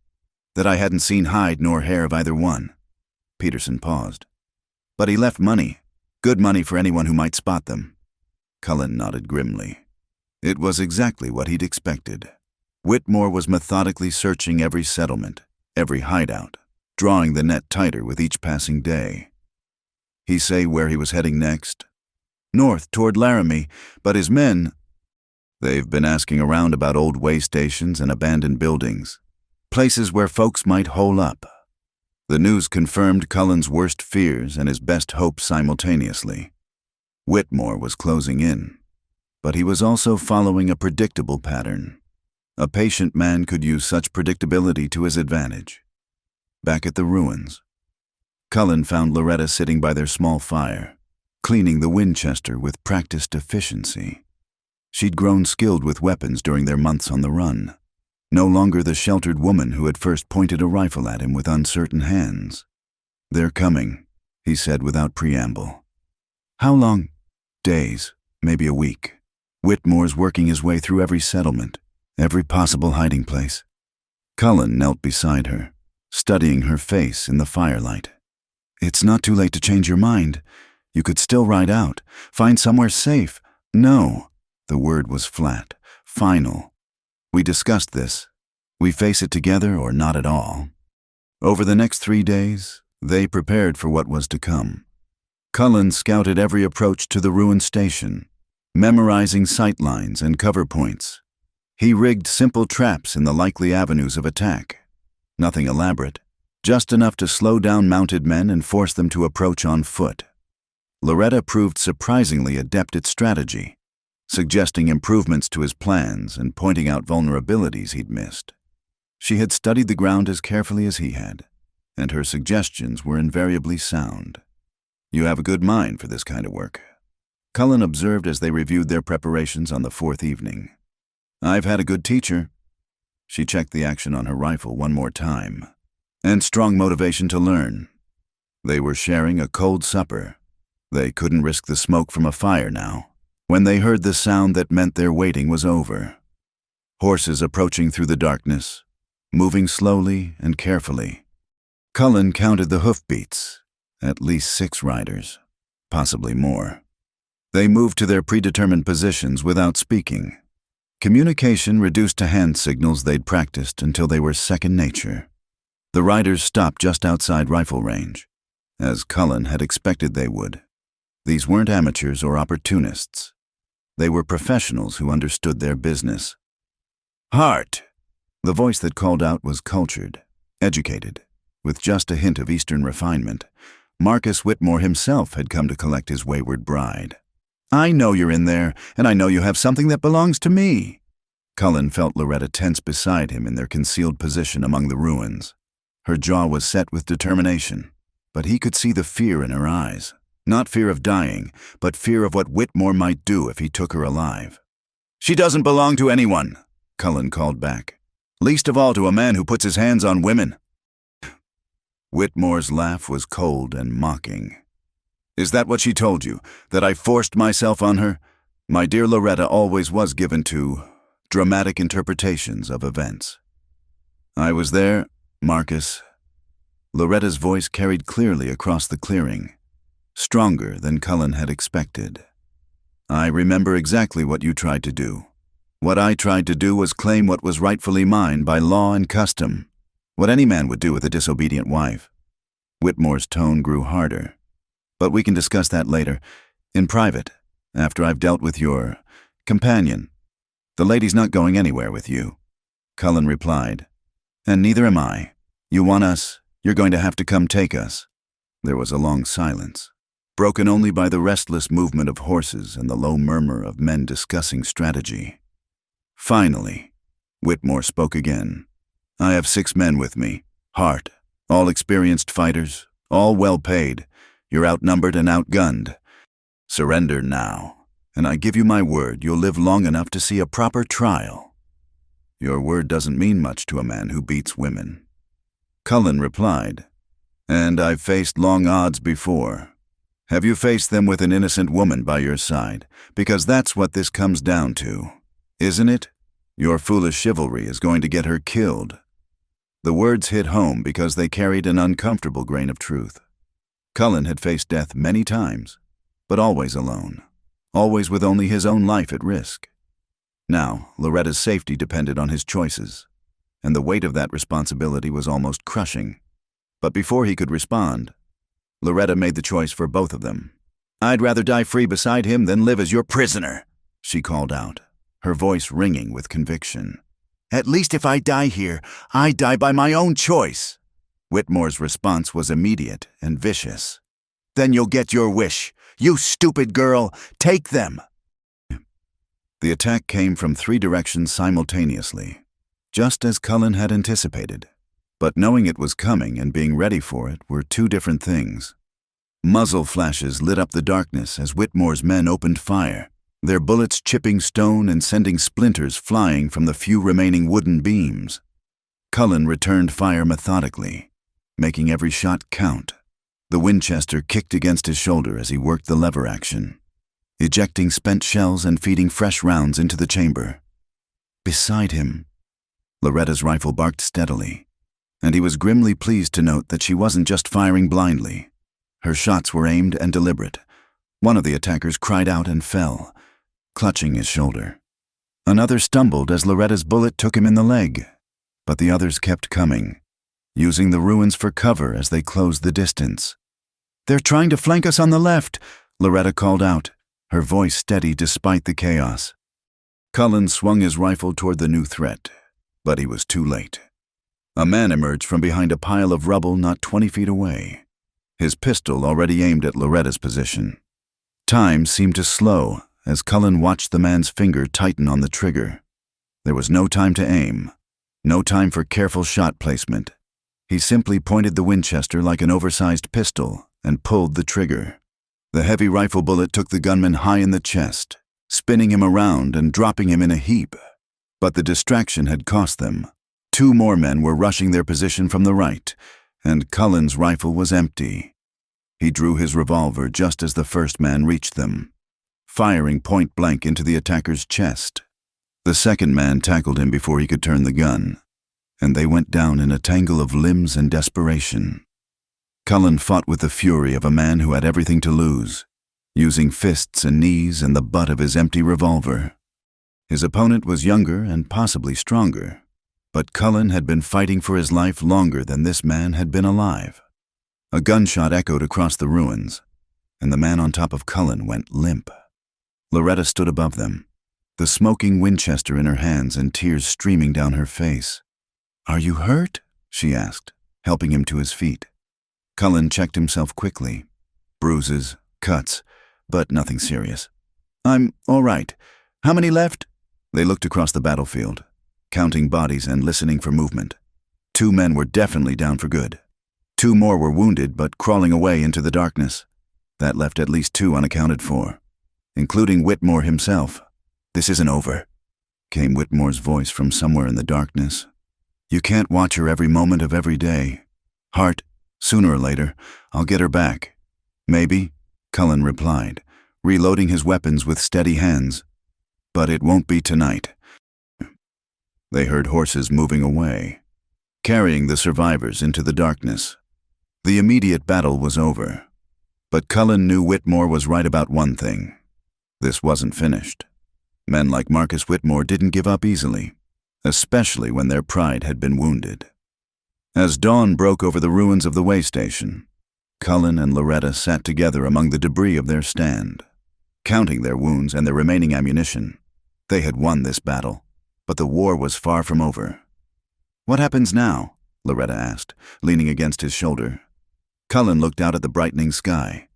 That I hadn't seen hide nor hair of either one." Peterson paused. "But he left money. Good money for anyone who might spot them." Cullen nodded grimly. It was exactly what he'd expected. Whitmore was methodically searching every settlement, every hideout, drawing the net tighter with each passing day. "He say where he was heading next?" "North, toward Laramie, but his men—" "They've been asking around about old way stations and abandoned buildings, places where folks might hole up." The news confirmed Cullen's worst fears and his best hopes simultaneously. Whitmore was closing in, but he was also following a predictable pattern. A patient man could use such predictability to his advantage. Back at the ruins, Cullen found Loretta sitting by their small fire, cleaning the Winchester with practiced efficiency. She'd grown skilled with weapons during their months on the run, no longer the sheltered woman who had first pointed a rifle at him with uncertain hands. "They're coming," he said without preamble. "How long?" "Days, maybe a week. Whitmore's working his way through every settlement, every possible hiding place." Cullen knelt beside her, studying her face in the firelight. "It's not too late to change your mind. You could still ride out, find somewhere safe." "No." The word was flat, final. "We discussed this. We face it together or not at all." Over the next 3 days, they prepared for what was to come. Cullen scouted every approach to the ruined station, memorizing sight lines and cover points. He rigged simple traps in the likely avenues of attack. Nothing elaborate, just enough to slow down mounted men and force them to approach on foot. Loretta proved surprisingly adept at strategy, suggesting improvements to his plans and pointing out vulnerabilities he'd missed. She had studied the ground as carefully as he had, and her suggestions were invariably sound. "You have a good mind for this kind of work," Cullen observed as they reviewed their preparations on the 4th evening. "I've had a good teacher." She checked the action on her rifle one more time. "And strong motivation to learn." They were sharing a cold supper. They couldn't risk the smoke from a fire now, when they heard the sound that meant their waiting was over. Horses approaching through the darkness, moving slowly and carefully. Cullen counted the hoofbeats, at least 6 riders, possibly more. They moved to their predetermined positions without speaking. Communication reduced to hand signals they'd practiced until they were second nature. The riders stopped just outside rifle range, as Cullen had expected they would. These weren't amateurs or opportunists. They were professionals who understood their business. "Hart!" The voice that called out was cultured, educated, with just a hint of Eastern refinement. Marcus Whitmore himself had come to collect his wayward bride. "I know you're in there, and I know you have something that belongs to me." Cullen felt Loretta tense beside him in their concealed position among the ruins. Her jaw was set with determination, but he could see the fear in her eyes. Not fear of dying, but fear of what Whitmore might do if he took her alive. "She doesn't belong to anyone," Cullen called back. "Least of all to a man who puts his hands on women." Whitmore's laugh was cold and mocking. "Is that what she told you, that I forced myself on her? My dear Loretta always was given to dramatic interpretations of events." "I was there, Marcus." Loretta's voice carried clearly across the clearing, stronger than Cullen had expected. "I remember exactly what you tried to do. What I tried to do was claim what was rightfully mine by law and custom, what any man would do with a disobedient wife." Whitmore's tone grew harder. "But we can discuss that later, in private, after I've dealt with your companion. The lady's not going anywhere with you." Cullen replied, "And neither am I. You want us, you're going to have to come take us." There was a long silence, broken only by the restless movement of horses and the low murmur of men discussing strategy. Finally, Whitmore spoke again. "I have 6 men with me, Hart, all experienced fighters, all well paid. You're outnumbered and outgunned. Surrender now, and I give you my word you'll live long enough to see a proper trial." "Your word doesn't mean much to a man who beats women." Cullen replied, "And I've faced long odds before. Have you faced them with an innocent woman by your side? Because that's what this comes down to, isn't it? Your foolish chivalry is going to get her killed." The words hit home because they carried an uncomfortable grain of truth. Cullen had faced death many times, but always alone, always with only his own life at risk. Now, Loretta's safety depended on his choices, and the weight of that responsibility was almost crushing. But before he could respond, Loretta made the choice for both of them. "I'd rather die free beside him than live as your prisoner," she called out, her voice ringing with conviction. "At least if I die here, I die by my own choice." Whitmore's response was immediate and vicious. "Then you'll get your wish. You stupid girl, take them." The attack came from 3 directions simultaneously, just as Cullen had anticipated. But knowing it was coming and being ready for it were 2 different things. Muzzle flashes lit up the darkness as Whitmore's men opened fire, their bullets chipping stone and sending splinters flying from the few remaining wooden beams. Cullen returned fire methodically, making every shot count. The Winchester kicked against his shoulder as he worked the lever action, ejecting spent shells and feeding fresh rounds into the chamber. Beside him, Loretta's rifle barked steadily, and he was grimly pleased to note that she wasn't just firing blindly. Her shots were aimed and deliberate. One of the attackers cried out and fell, clutching his shoulder. Another stumbled as Loretta's bullet took him in the leg, but the others kept coming, using the ruins for cover as they closed the distance. "They're trying to flank us on the left," Loretta called out, her voice steady despite the chaos. Cullen swung his rifle toward the new threat, but he was too late. A man emerged from behind a pile of rubble not 20 feet away, his pistol already aimed at Loretta's position. Time seemed to slow as Cullen watched the man's finger tighten on the trigger. There was no time to aim, no time for careful shot placement. He simply pointed the Winchester like an oversized pistol and pulled the trigger. The heavy rifle bullet took the gunman high in the chest, spinning him around and dropping him in a heap. But the distraction had cost them. 2 more men were rushing their position from the right, and Cullen's rifle was empty. He drew his revolver just as the first man reached them, firing point blank into the attacker's chest. The second man tackled him before he could turn the gun, and they went down in a tangle of limbs and desperation. Cullen fought with the fury of a man who had everything to lose, using fists and knees and the butt of his empty revolver. His opponent was younger and possibly stronger, but Cullen had been fighting for his life longer than this man had been alive. A gunshot echoed across the ruins, and the man on top of Cullen went limp. Loretta stood above them, the smoking Winchester in her hands and tears streaming down her face. "Are you hurt?" she asked, helping him to his feet. Cullen checked himself quickly. Bruises, cuts, but nothing serious. "I'm all right. How many left?" They looked across the battlefield, counting bodies and listening for movement. 2 men were definitely down for good. 2 more were wounded but crawling away into the darkness. That left at least 2 unaccounted for, including Whitmore himself. "This isn't over," came Whitmore's voice from somewhere in the darkness. "You can't watch her every moment of every day. Hart, sooner or later, I'll get her back." "Maybe," Cullen replied, reloading his weapons with steady hands. "But it won't be tonight." They heard horses moving away, carrying the survivors into the darkness. The immediate battle was over. But Cullen knew Whitmore was right about one thing. This wasn't finished. Men like Marcus Whitmore didn't give up easily, especially when their pride had been wounded. As dawn broke over the ruins of the way station, Cullen and Loretta sat together among the debris of their stand. Counting their wounds and their remaining ammunition, they had won this battle, but the war was far from over. "What happens now?" Loretta asked, leaning against his shoulder. Cullen looked out at the brightening sky,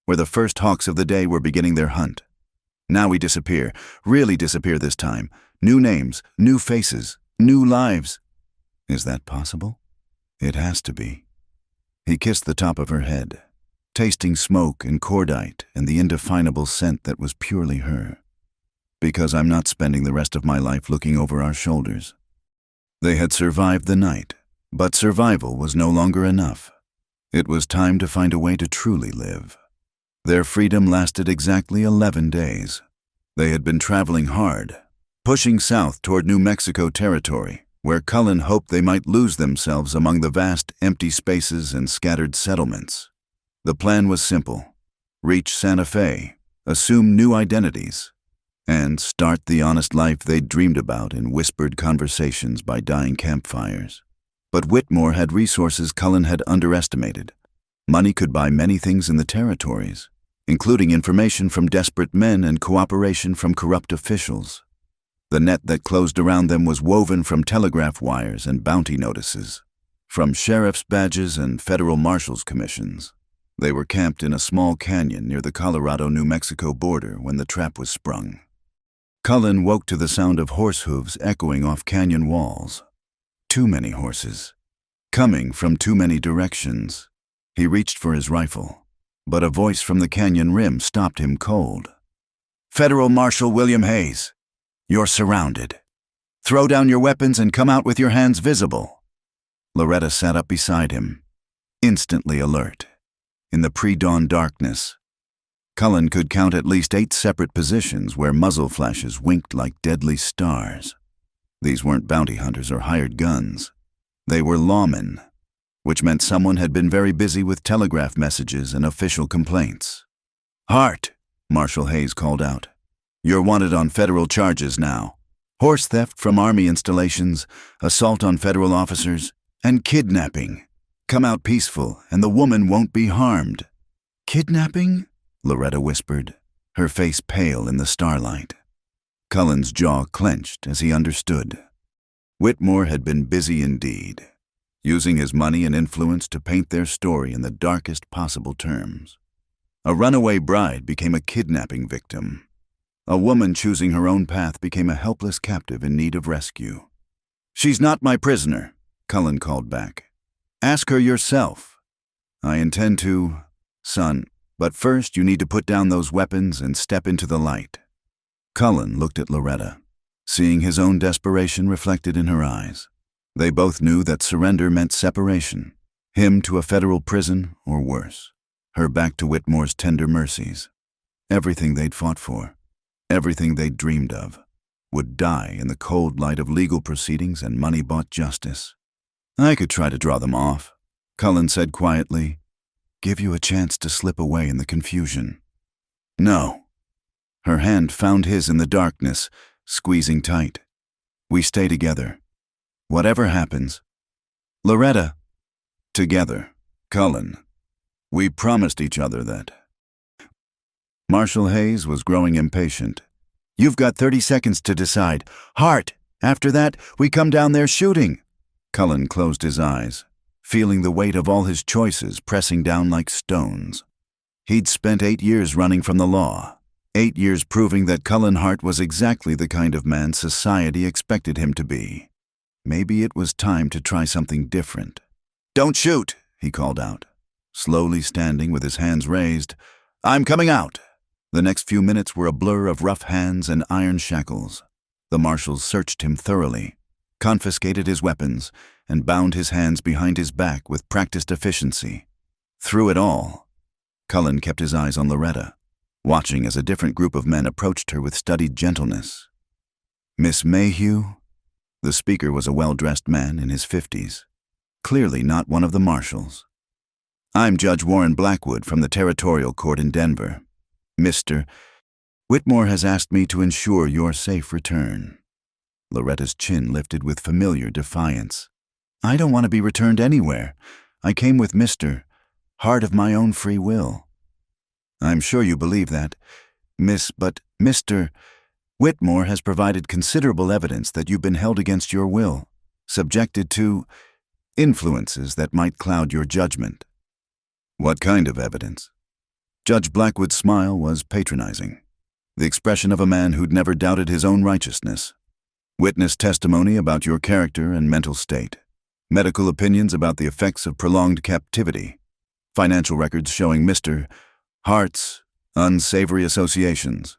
where the first hawks of the day were beginning their hunt. "Now we disappear, really disappear this time. New names, new faces, new lives." "Is that possible?" "It has to be." He kissed the top of her head, tasting smoke and cordite and the indefinable scent that was purely her. "Because I'm not spending the rest of my life looking over our shoulders." They had survived the night, but survival was no longer enough. It was time to find a way to truly live. Their freedom lasted exactly 11 days. They had been traveling hard, pushing south toward New Mexico territory, where Cullen hoped they might lose themselves among the vast empty spaces and scattered settlements. The plan was simple: reach Santa Fe, assume new identities, and start the honest life they'd dreamed about in whispered conversations by dying campfires. But Whitmore had resources Cullen had underestimated. Money could buy many things in the territories, including information from desperate men and cooperation from corrupt officials. The net that closed around them was woven from telegraph wires and bounty notices, from sheriff's badges and federal marshal's commissions. They were camped in a small canyon near the Colorado-New Mexico border when the trap was sprung. Cullen woke to the sound of horse hooves echoing off canyon walls. Too many horses, coming from too many directions. He reached for his rifle, but a voice from the canyon rim stopped him cold. "Federal Marshal William Hayes, you're surrounded. Throw down your weapons and come out with your hands visible." Loretta sat up beside him, instantly alert. In the pre-dawn darkness, Cullen could count at least 8 separate positions where muzzle flashes winked like deadly stars. These weren't bounty hunters or hired guns. They were lawmen, which meant someone had been very busy with telegraph messages and official complaints. "Hart," Marshal Hayes called out. "You're wanted on federal charges now. Horse theft from Army installations, assault on federal officers, and kidnapping. Come out peaceful, and the woman won't be harmed." "Kidnapping?" Loretta whispered, her face pale in the starlight. Cullen's jaw clenched as he understood. Whitmore had been busy indeed, using his money and influence to paint their story in the darkest possible terms. A runaway bride became a kidnapping victim. A woman choosing her own path became a helpless captive in need of rescue. "She's not my prisoner," Cullen called back. "Ask her yourself." "I intend to, son, but first you need to put down those weapons and step into the light." Cullen looked at Loretta, seeing his own desperation reflected in her eyes. They both knew that surrender meant separation, him to a federal prison or worse, her back to Whitmore's tender mercies. Everything they'd fought for, everything they'd dreamed of, would die in the cold light of legal proceedings and money-bought justice. "I could try to draw them off," Cullen said quietly. "Give you a chance to slip away in the confusion." "No." Her hand found his in the darkness, squeezing tight. "We stay together. Whatever happens." "Loretta." "Together, Cullen. We promised each other that." Marshal Hayes was growing impatient. "You've got 30 seconds to decide. Hart, after that, we come down there shooting." Cullen closed his eyes, feeling the weight of all his choices pressing down like stones. He'd spent 8 years running from the law, 8 years proving that Cullen Hart was exactly the kind of man society expected him to be. maybe it was time to try something different. "Don't shoot," he called out, slowly standing with his hands raised. "I'm coming out." The next few minutes were a blur of rough hands and iron shackles. The marshals searched him thoroughly, confiscated his weapons, and bound his hands behind his back with practiced efficiency. Through it all, Cullen kept his eyes on Loretta, watching as a different group of men approached her with studied gentleness. "Miss Mayhew?" The speaker was a well-dressed man in his 50s, clearly not one of the marshals. "I'm Judge Warren Blackwood from the Territorial Court in Denver. Mr. Whitmore has asked me to ensure your safe return." Loretta's chin lifted with familiar defiance. "I don't want to be returned anywhere. I came with Mr. Hart of my own free will." "I'm sure you believe that, Miss, but Mr. Whitmore has provided considerable evidence that you've been held against your will, subjected to influences that might cloud your judgment." "What kind of evidence?" Judge Blackwood's smile was patronizing, the expression of a man who'd never doubted his own righteousness. "Witness testimony about your character and mental state, medical opinions about the effects of prolonged captivity, financial records showing Mr. Hart's unsavory associations."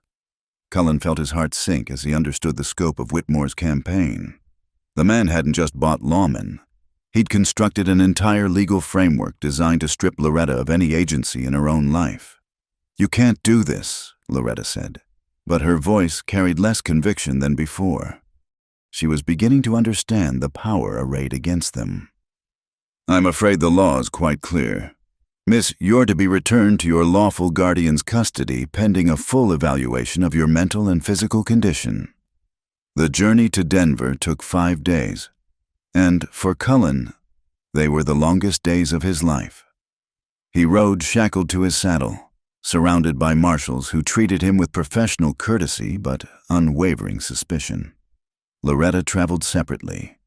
Cullen felt his heart sink as he understood the scope of Whitmore's campaign. The man hadn't just bought lawmen. He'd constructed an entire legal framework designed to strip Loretta of any agency in her own life. "You can't do this," Loretta said, but her voice carried less conviction than before. She was beginning to understand the power arrayed against them. "I'm afraid the law is quite clear. Miss, you're to be returned to your lawful guardian's custody pending a full evaluation of your mental and physical condition." The journey to Denver took 5 days. And for Cullen, they were the longest days of his life. He rode shackled to his saddle, surrounded by marshals who treated him with professional courtesy but unwavering suspicion. Loretta traveled separately,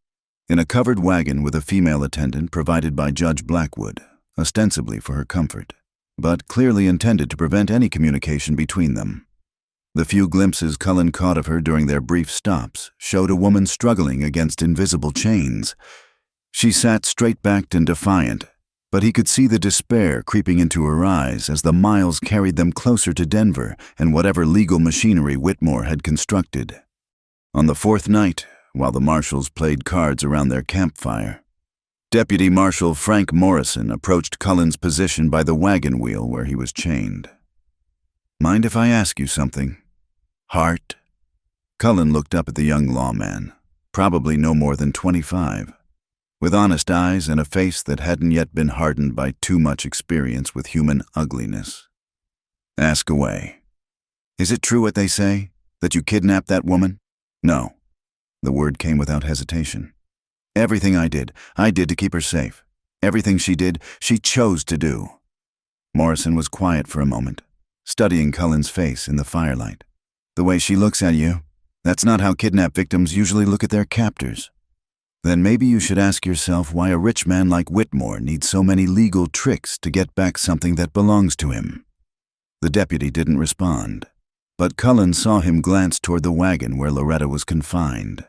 in a covered wagon with a female attendant provided by Judge Blackwood, ostensibly for her comfort, but clearly intended to prevent any communication between them. The few glimpses Cullen caught of her during their brief stops showed a woman struggling against invisible chains. She sat straight-backed and defiant, but he could see the despair creeping into her eyes as the miles carried them closer to Denver and whatever legal machinery Whitmore had constructed. On the 4th night, while the marshals played cards around their campfire, Deputy Marshal Frank Morrison approached Cullen's position by the wagon wheel where he was chained. "Mind if I ask you something, Hart?" Cullen looked up at the young lawman, probably no more than 25, with honest eyes and a face that hadn't yet been hardened by too much experience with human ugliness. "Ask away. Is it true what they say, that you kidnapped that woman?" "No." The word came without hesitation. "Everything I did to keep her safe. Everything she did, she chose to do." Morrison was quiet for a moment, studying Cullen's face in the firelight. "The way she looks at you, that's not how kidnap victims usually look at their captors. Then maybe you should ask yourself why a rich man like Whitmore needs so many legal tricks to get back something that belongs to him." The deputy didn't respond, but Cullen saw him glance toward the wagon where Loretta was confined.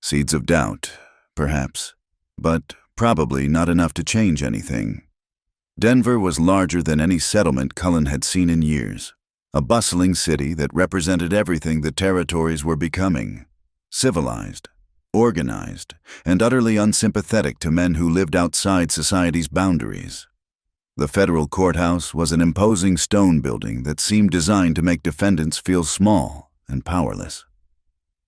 Seeds of doubt, perhaps, but probably not enough to change anything. Denver was larger than any settlement Cullen had seen in years. A bustling city that represented everything the territories were becoming: civilized, organized, and utterly unsympathetic to men who lived outside society's boundaries. The federal courthouse was an imposing stone building that seemed designed to make defendants feel small and powerless.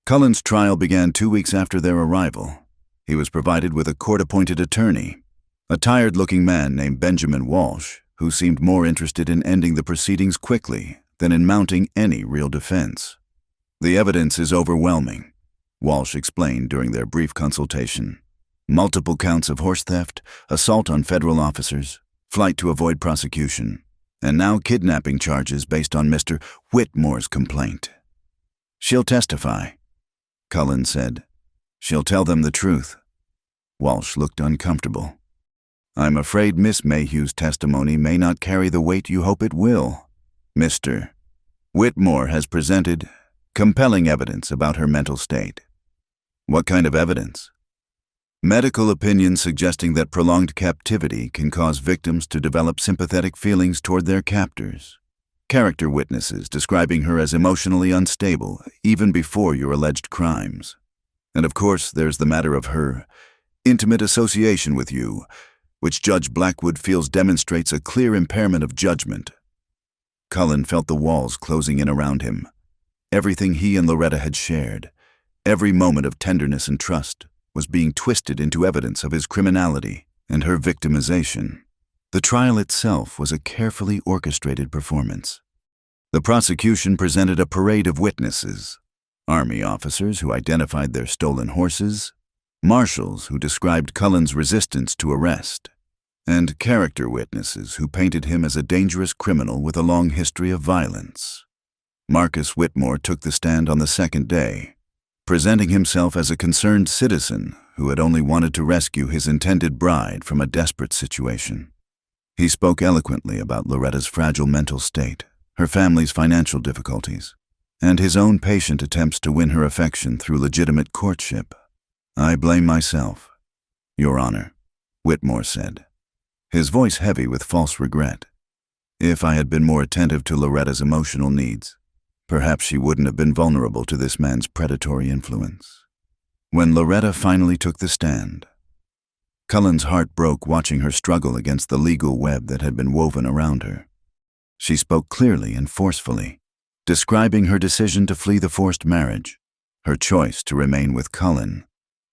Cullen's trial began 2 weeks after their arrival. He was provided with a court-appointed attorney, a tired-looking man named Benjamin Walsh, who seemed more interested in ending the proceedings quickly than in mounting any real defense. "The evidence is overwhelming," Walsh explained during their brief consultation. "Multiple counts of horse theft, assault on federal officers, flight to avoid prosecution, and now kidnapping charges based on Mr. Whitmore's complaint." "She'll testify," Cullen said. "She'll tell them the truth." Walsh looked uncomfortable. "I'm afraid Miss Mayhew's testimony may not carry the weight you hope it will. Mr. Whitmore has presented compelling evidence about her mental state." "What kind of evidence?" Medical opinions suggesting that prolonged captivity can cause victims to develop sympathetic feelings toward their captors. Character witnesses describing her as emotionally unstable even before your alleged crimes. And of course, there's the matter of her intimate association with you, which Judge Blackwood feels demonstrates a clear impairment of judgment. Cullen felt the walls closing in around him. Everything he and Loretta had shared, every moment of tenderness and trust, was being twisted into evidence of his criminality and her victimization. The trial itself was a carefully orchestrated performance. The prosecution presented a parade of witnesses: Army officers who identified their stolen horses, marshals who described Cullen's resistance to arrest, and character witnesses who painted him as a dangerous criminal with a long history of violence. Marcus Whitmore took the stand on the second day, presenting himself as a concerned citizen who had only wanted to rescue his intended bride from a desperate situation. He spoke eloquently about Loretta's fragile mental state, her family's financial difficulties, and his own patient attempts to win her affection through legitimate courtship. "I blame myself, Your Honor," Whitmore said, his voice heavy with false regret. "If I had been more attentive to Loretta's emotional needs, perhaps she wouldn't have been vulnerable to this man's predatory influence." When Loretta finally took the stand, Cullen's heart broke watching her struggle against the legal web that had been woven around her. She spoke clearly and forcefully, describing her decision to flee the forced marriage, her choice to remain with Cullen,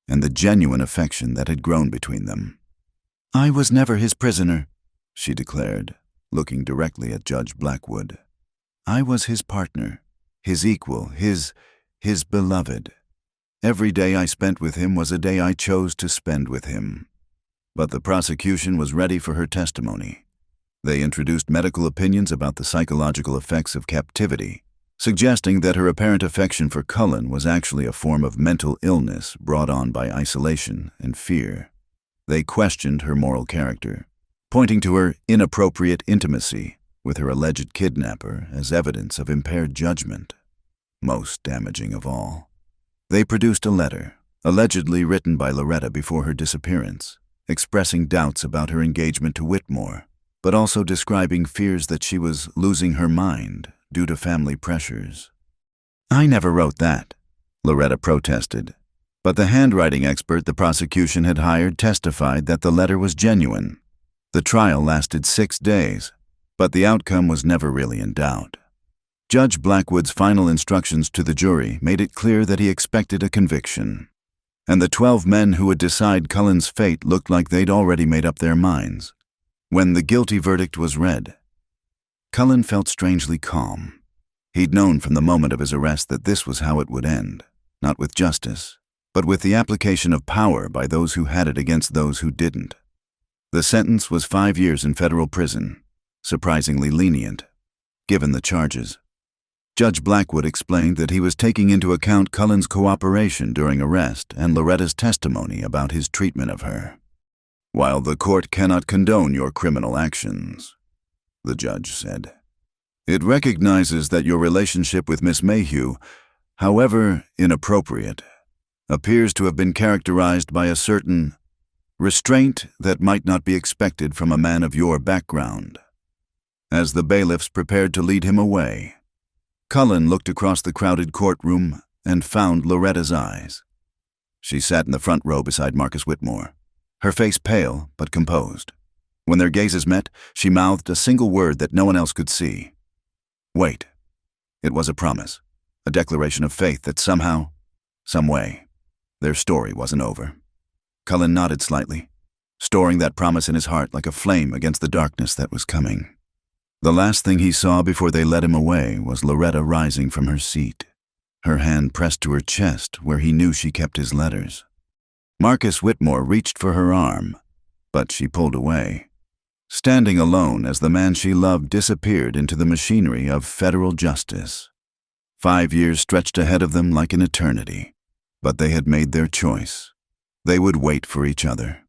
and the genuine affection that had grown between them. "I was never his prisoner," she declared, looking directly at Judge Blackwood. "I was his partner, his equal, his beloved. Every day I spent with him was a day I chose to spend with him." But the prosecution was ready for her testimony. They introduced medical opinions about the psychological effects of captivity, suggesting that her apparent affection for Cullen was actually a form of mental illness brought on by isolation and fear. They questioned her moral character, pointing to her inappropriate intimacy with her alleged kidnapper as evidence of impaired judgment. Most damaging of all, they produced a letter, allegedly written by Loretta before her disappearance, expressing doubts about her engagement to Whitmore, but also describing fears that she was losing her mind due to family pressures. "I never wrote that," Loretta protested, but the handwriting expert the prosecution had hired testified that the letter was genuine. The trial lasted 6 days, but the outcome was never really in doubt. Judge Blackwood's final instructions to the jury made it clear that he expected a conviction, and the 12 men who would decide Cullen's fate looked like they'd already made up their minds. When the guilty verdict was read, Cullen felt strangely calm. He'd known from the moment of his arrest that this was how it would end, not with justice, but with the application of power by those who had it against those who didn't. The sentence was 5 years in federal prison, surprisingly lenient, given the charges. Judge Blackwood explained that he was taking into account Cullen's cooperation during arrest and Loretta's testimony about his treatment of her. "While the court cannot condone your criminal actions," the judge said, "it recognizes that your relationship with Miss Mayhew, however inappropriate, appears to have been characterized by a certain restraint that might not be expected from a man of your background." As the bailiffs prepared to lead him away, Cullen looked across the crowded courtroom and found Loretta's eyes. She sat in the front row beside Marcus Whitmore, her face pale but composed. When their gazes met, she mouthed a single word that no one else could see. "Wait." It was a promise, a declaration of faith that somehow, some way, their story wasn't over. Cullen nodded slightly, storing that promise in his heart like a flame against the darkness that was coming. The last thing he saw before they led him away was Loretta rising from her seat, her hand pressed to her chest where he knew she kept his letters. Marcus Whitmore reached for her arm, but she pulled away, standing alone as the man she loved disappeared into the machinery of federal justice. 5 years stretched ahead of them like an eternity, but they had made their choice. They would wait for each other,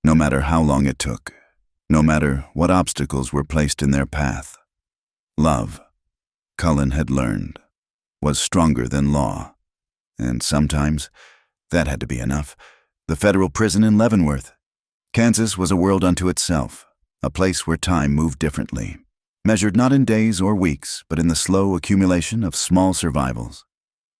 no matter how long it took, no matter what obstacles were placed in their path. Love, Cullen had learned, was stronger than law, and sometimes that had to be enough. the federal prison in Leavenworth. Kansas was a world unto itself, a place where time moved differently, measured not in days or weeks, but in the slow accumulation of small survivals.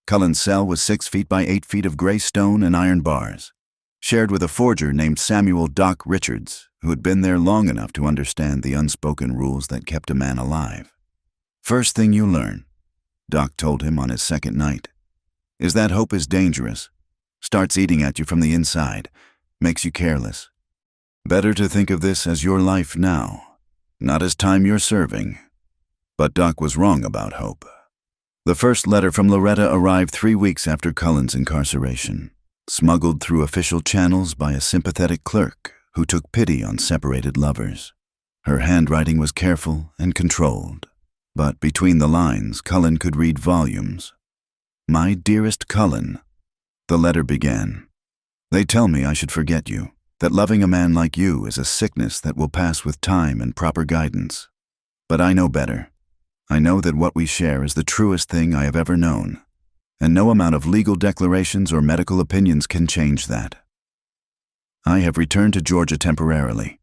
Cullen's cell was 6 feet by 8 feet of gray stone and iron bars, shared with a forger named Samuel Doc Richards, who had been there long enough to understand the unspoken rules that kept a man alive. "First thing you learn," Doc told him on his second night, "is that hope is dangerous, starts eating at you from the inside, makes you careless. Better to think of this as your life now, not as time you're serving." But Doc was wrong about hope. The first letter from Loretta arrived 3 weeks after Cullen's incarceration, smuggled through official channels by a sympathetic clerk who took pity on separated lovers. Her handwriting was careful and controlled, but between the lines, Cullen could read volumes. "My dearest Cullen," the letter began, "they tell me I should forget you, that loving a man like you is a sickness that will pass with time and proper guidance. But I know better. I know that what we share is the truest thing I have ever known, and no amount of legal declarations or medical opinions can change that. I have returned to Georgia temporarily,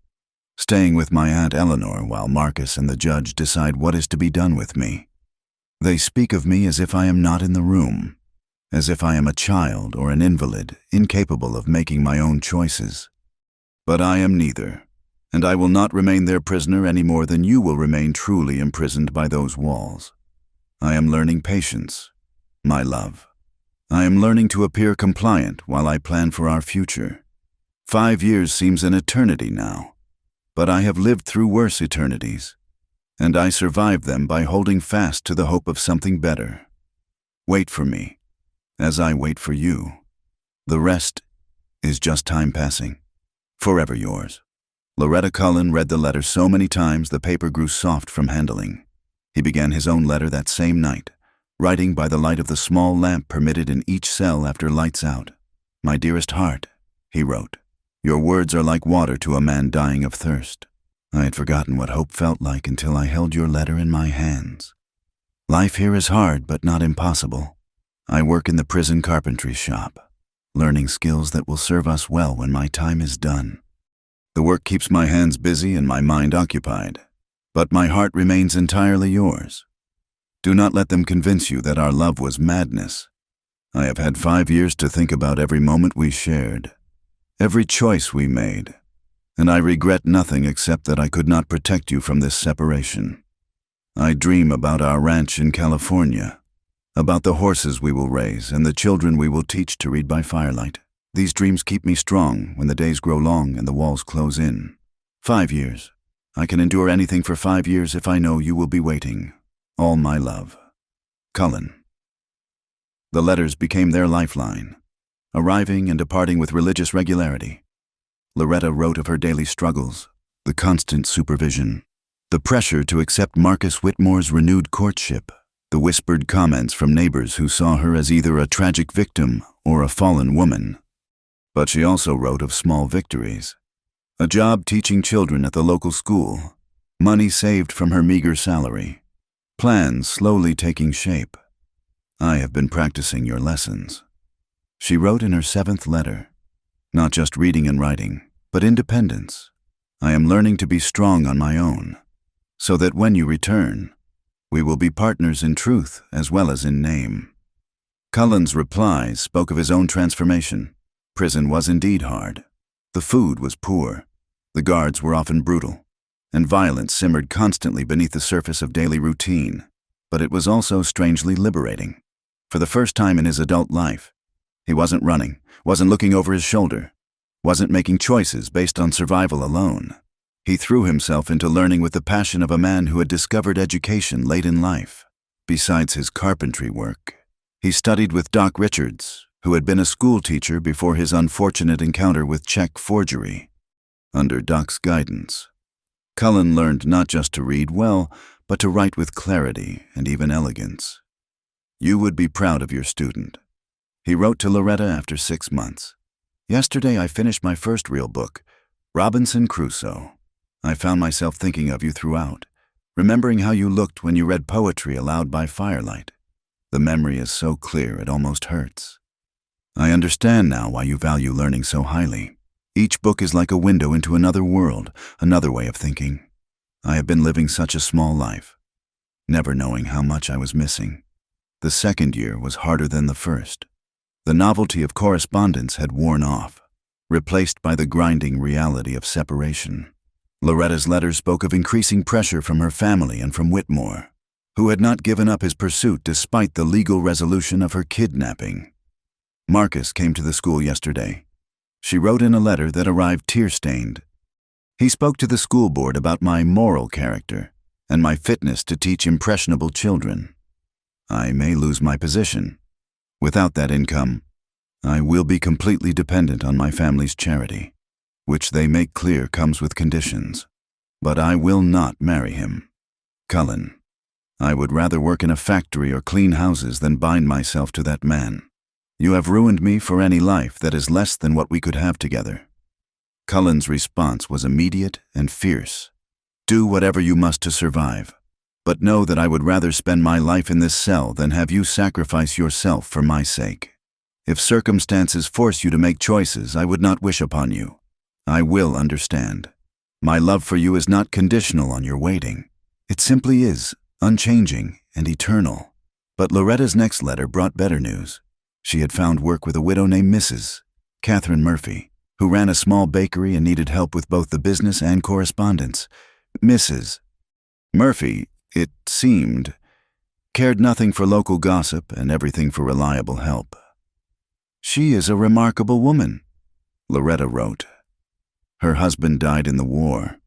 staying with my Aunt Eleanor while Marcus and the judge decide what is to be done with me. They speak of me as if I am not in the room, as if I am a child or an invalid, incapable of making my own choices. But I am neither, and I will not remain their prisoner any more than you will remain truly imprisoned by those walls. I am learning patience, my love. I am learning to appear compliant while I plan for our future. 5 years seems an eternity now, but I have lived through worse eternities, and I survived them by holding fast to the hope of something better. Wait for me, as I wait for you. The rest is just time passing. Forever yours." Loretta Cullen read the letter so many times the paper grew soft from handling. He began his own letter that same night, writing by the light of the small lamp permitted in each cell after lights out. "My dearest heart," he wrote, "your words are like water to a man dying of thirst. I had forgotten what hope felt like until I held your letter in my hands. Life here is hard but not impossible. I work in the prison carpentry shop, learning skills that will serve us well when my time is done. The work keeps my hands busy and my mind occupied, but my heart remains entirely yours. Do not let them convince you that our love was madness. I have had 5 years to think about every moment we shared, every choice we made, and I regret nothing except that I could not protect you from this separation. I dream about our ranch in California, about the horses we will raise and the children we will teach to read by firelight. These dreams keep me strong when the days grow long and the walls close in. 5 years. I can endure anything for 5 years if I know you will be waiting. All my love. Cullen." The letters became their lifeline, arriving and departing with religious regularity. Loretta wrote of her daily struggles, the constant supervision, the pressure to accept Marcus Whitmore's renewed courtship, the whispered comments from neighbors who saw her as either a tragic victim or a fallen woman. But she also wrote of small victories. A job teaching children at the local school, money saved from her meager salary, plans slowly taking shape. "I have been practicing your lessons," she wrote in her 7th letter. "Not just reading and writing, but independence. I am learning to be strong on my own, so that when you return, we will be partners in truth as well as in name." Cullen's replies spoke of his own transformation. Prison was indeed hard. The food was poor, the guards were often brutal, and violence simmered constantly beneath the surface of daily routine. But it was also strangely liberating. For the first time in his adult life, he wasn't running, wasn't looking over his shoulder, wasn't making choices based on survival alone. He threw himself into learning with the passion of a man who had discovered education late in life. Besides his carpentry work, he studied with Doc Richards, who had been a school teacher before his unfortunate encounter with check forgery. Under Doc's guidance, Cullen learned not just to read well, but to write with clarity and even elegance. "You would be proud of your student," he wrote to Loretta after 6 months. "Yesterday I finished my first real book, Robinson Crusoe. I found myself thinking of you throughout, remembering how you looked when you read poetry aloud by firelight. The memory is so clear it almost hurts. I understand now why you value learning so highly. Each book is like a window into another world, another way of thinking. I have been living such a small life, never knowing how much I was missing. The second year was harder than the first. The novelty of correspondence had worn off, replaced by the grinding reality of separation. Loretta's letters spoke of increasing pressure from her family and from Whitmore, who had not given up his pursuit despite the legal resolution of her kidnapping. Marcus came to the school yesterday. She wrote in a letter that arrived tear-stained. He spoke to the school board about my moral character and my fitness to teach impressionable children. I may lose my position. Without that income, I will be completely dependent on my family's charity, which they make clear comes with conditions. But I will not marry him. Cullen, I would rather work in a factory or clean houses than bind myself to that man. You have ruined me for any life that is less than what we could have together. Cullen's response was immediate and fierce. Do whatever you must to survive, but know that I would rather spend my life in this cell than have you sacrifice yourself for my sake. If circumstances force you to make choices I would not wish upon you, I will understand. My love for you is not conditional on your waiting. It simply is, unchanging and eternal. But Loretta's next letter brought better news. She had found work with a widow named Mrs. Catherine Murphy, who ran a small bakery and needed help with both the business and correspondence. Mrs. Murphy, it seemed, cared nothing for local gossip and everything for reliable help. She is a remarkable woman, Loretta wrote. Her husband died in the war,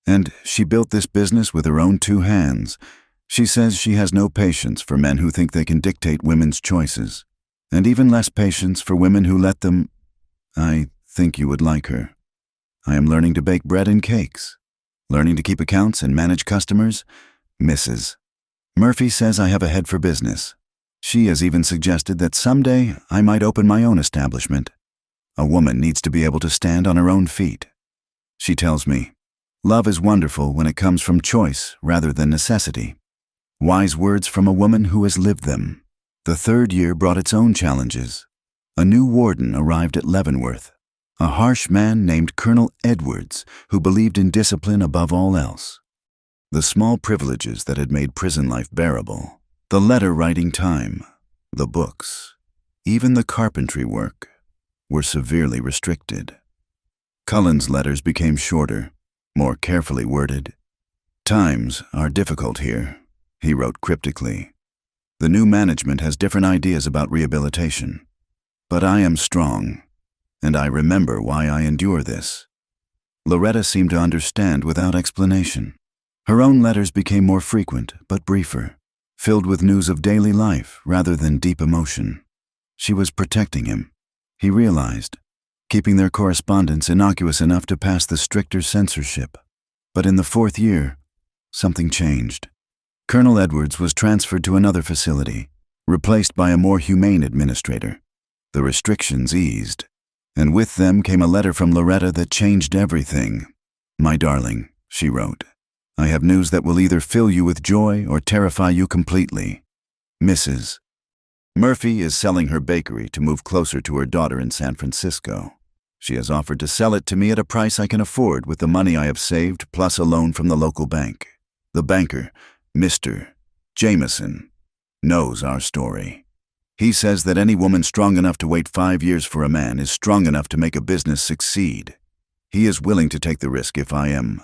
and she built this business with her own 2 hands. She says she has no patience for men who think they can dictate women's choices, and even less patience for women who let them. I think you would like her. I am learning to bake bread and cakes, learning to keep accounts and manage customers. Mrs. Murphy says I have a head for business. She has even suggested that someday I might open my own establishment. A woman needs to be able to stand on her own feet. She tells me, love is wonderful when it comes from choice rather than necessity. Wise words from a woman who has lived them. The third year brought its own challenges. A new warden arrived at Leavenworth, a harsh man named Colonel Edwards, who believed in discipline above all else. The small privileges that had made prison life bearable, the letter-writing time, the books, even the carpentry work, were severely restricted. Cullen's letters became shorter, more carefully worded. Times are difficult here, he wrote cryptically. The new management has different ideas about rehabilitation. But I am strong, and I remember why I endure this. Loretta seemed to understand without explanation. Her own letters became more frequent, but briefer, filled with news of daily life rather than deep emotion. She was protecting him, he realized, keeping their correspondence innocuous enough to pass the stricter censorship. But in the 4th year, something changed. Colonel Edwards was transferred to another facility, replaced by a more humane administrator. The restrictions eased, and with them came a letter from Loretta that changed everything. My darling, she wrote, I have news that will either fill you with joy or terrify you completely. Mrs. Murphy is selling her bakery to move closer to her daughter in San Francisco. She has offered to sell it to me at a price I can afford with the money I have saved plus a loan from the local bank. The banker, Mr. Jameson, knows our story. He says that any woman strong enough to wait 5 years for a man is strong enough to make a business succeed. He is willing to take the risk if I am.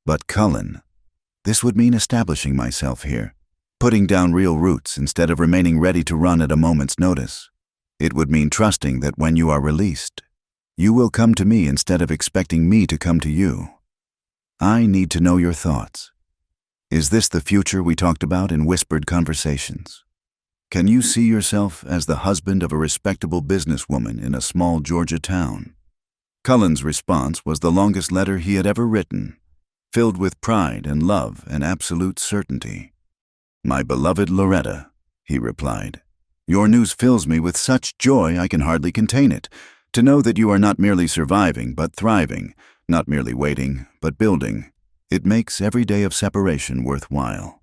But Cullen, this would mean establishing myself here, putting down real roots instead of remaining ready to run at a moment's notice. It would mean trusting that when you are released, you will come to me instead of expecting me to come to you. I need to know your thoughts. Is this the future we talked about in whispered conversations? Can you see yourself as the husband of a respectable businesswoman in a small Georgia town? Cullen's response was the longest letter he had ever written, filled with pride and love and absolute certainty. My beloved Loretta, he replied, your news fills me with such joy I can hardly contain it, to know that you are not merely surviving but thriving, not merely waiting but building. It makes every day of separation worthwhile.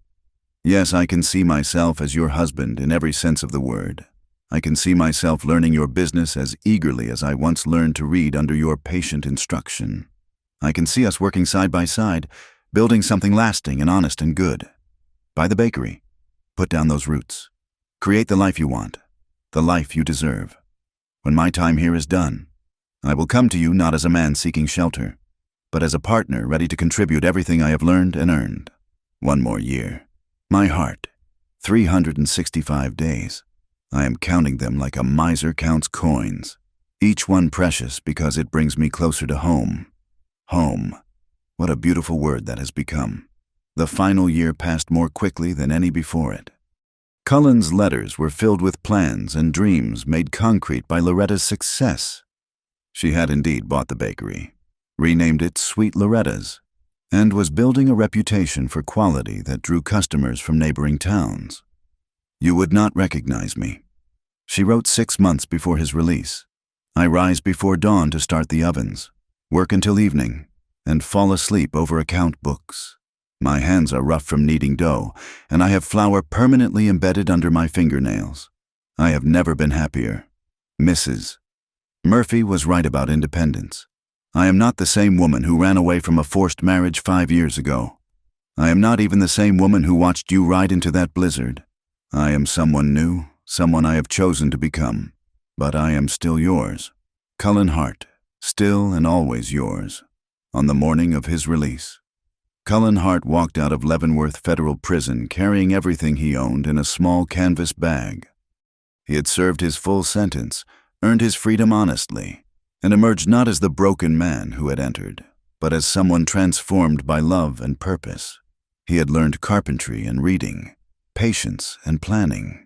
Yes, I can see myself as your husband in every sense of the word. I can see myself learning your business as eagerly as I once learned to read under your patient instruction. I can see us working side by side, building something lasting and honest and good. Buy the bakery. Put down those roots. Create the life you want, the life you deserve. When my time here is done, I will come to you not as a man seeking shelter, but as a partner ready to contribute everything I have learned and earned. One more year. My heart. 365 days. I am counting them like a miser counts coins, each one precious because it brings me closer to home. Home. What a beautiful word that has become. The final year passed more quickly than any before it. Cullen's letters were filled with plans and dreams made concrete by Loretta's success. She had indeed bought the bakery, renamed it Sweet Loretta's, and was building a reputation for quality that drew customers from neighboring towns. You would not recognize me. She wrote 6 months before his release. I rise before dawn to start the ovens, work until evening, and fall asleep over account books. My hands are rough from kneading dough, and I have flour permanently embedded under my fingernails. I have never been happier. Mrs. Murphy was right about independence. I am not the same woman who ran away from a forced marriage 5 years ago. I am not even the same woman who watched you ride into that blizzard. I am someone new, someone I have chosen to become. But I am still yours. Cullen Hart, still and always yours. On the morning of his release, Cullen Hart walked out of Leavenworth Federal Prison carrying everything he owned in a small canvas bag. He had served his full sentence, earned his freedom honestly, and emerged not as the broken man who had entered, but as someone transformed by love and purpose. He had learned carpentry and reading, patience and planning.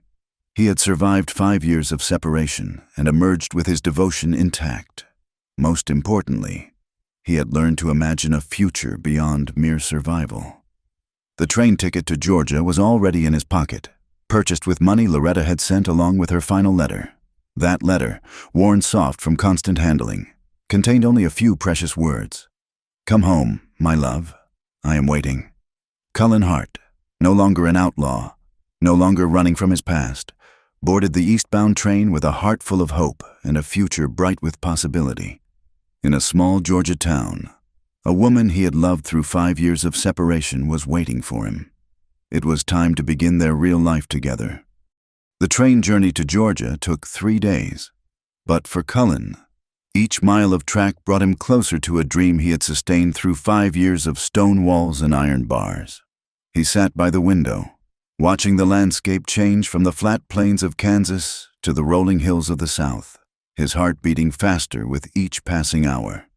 He had survived 5 years of separation and emerged with his devotion intact. Most importantly, he had learned to imagine a future beyond mere survival. The train ticket to Georgia was already in his pocket, purchased with money Loretta had sent along with her final letter. That letter, worn soft from constant handling, contained only a few precious words. Come home, my love. I am waiting. Cullen Hart, no longer an outlaw, no longer running from his past, boarded the eastbound train with a heart full of hope and a future bright with possibility. In a small Georgia town, a woman he had loved through 5 years of separation was waiting for him. It was time to begin their real life together. The train journey to Georgia took 3 days, but for Cullen, each mile of track brought him closer to a dream he had sustained through 5 years of stone walls and iron bars. He sat by the window, watching the landscape change from the flat plains of Kansas to the rolling hills of the South, his heart beating faster with each passing hour.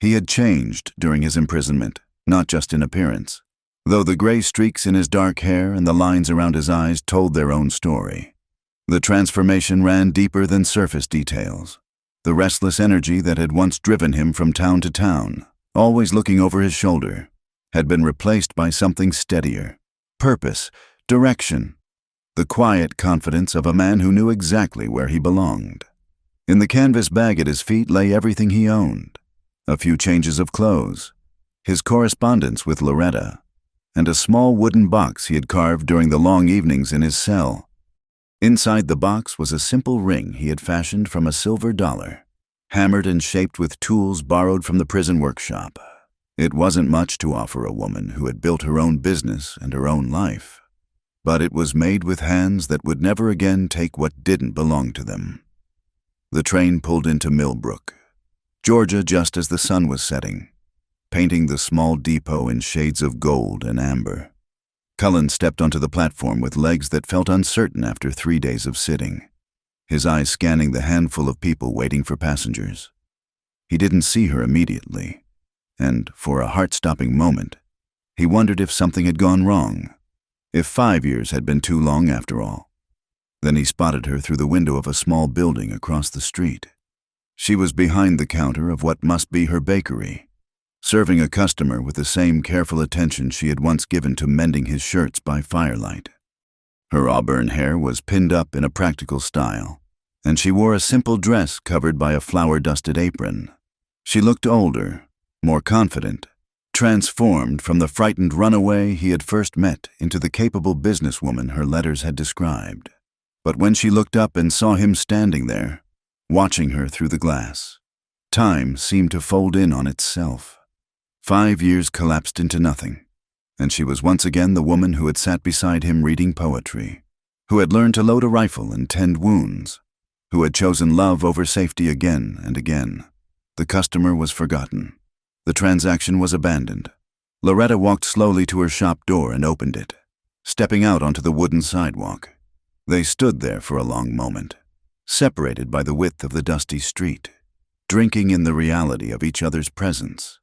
He had changed during his imprisonment, not just in appearance, though the gray streaks in his dark hair and the lines around his eyes told their own story. The transformation ran deeper than surface details. The restless energy that had once driven him from town to town, always looking over his shoulder, had been replaced by something steadier. Purpose, direction, the quiet confidence of a man who knew exactly where he belonged. In the canvas bag at his feet lay everything he owned, a few changes of clothes, his correspondence with Loretta, and a small wooden box he had carved during the long evenings in his cell. Inside the box was a simple ring he had fashioned from a silver dollar, hammered and shaped with tools borrowed from the prison workshop. It wasn't much to offer a woman who had built her own business and her own life, but it was made with hands that would never again take what didn't belong to them. The train pulled into Millbrook, Georgia, just as the sun was setting, painting the small depot in shades of gold and amber. Cullen stepped onto the platform with legs that felt uncertain after 3 days of sitting, his eyes scanning the handful of people waiting for passengers. He didn't see her immediately, and for a heart-stopping moment, he wondered if something had gone wrong, if 5 years had been too long after all. Then he spotted her through the window of a small building across the street. She was behind the counter of what must be her bakery, serving a customer with the same careful attention she had once given to mending his shirts by firelight. Her auburn hair was pinned up in a practical style, and she wore a simple dress covered by a flour-dusted apron. She looked older, more confident, transformed from the frightened runaway he had first met into the capable businesswoman her letters had described. But when she looked up and saw him standing there, watching her through the glass, time seemed to fold in on itself. 5 years collapsed into nothing, and she was once again the woman who had sat beside him reading poetry, who had learned to load a rifle and tend wounds, who had chosen love over safety again and again. The customer was forgotten. The transaction was abandoned. Loretta walked slowly to her shop door and opened it, stepping out onto the wooden sidewalk. They stood there for a long moment, separated by the width of the dusty street, drinking in the reality of each other's presence.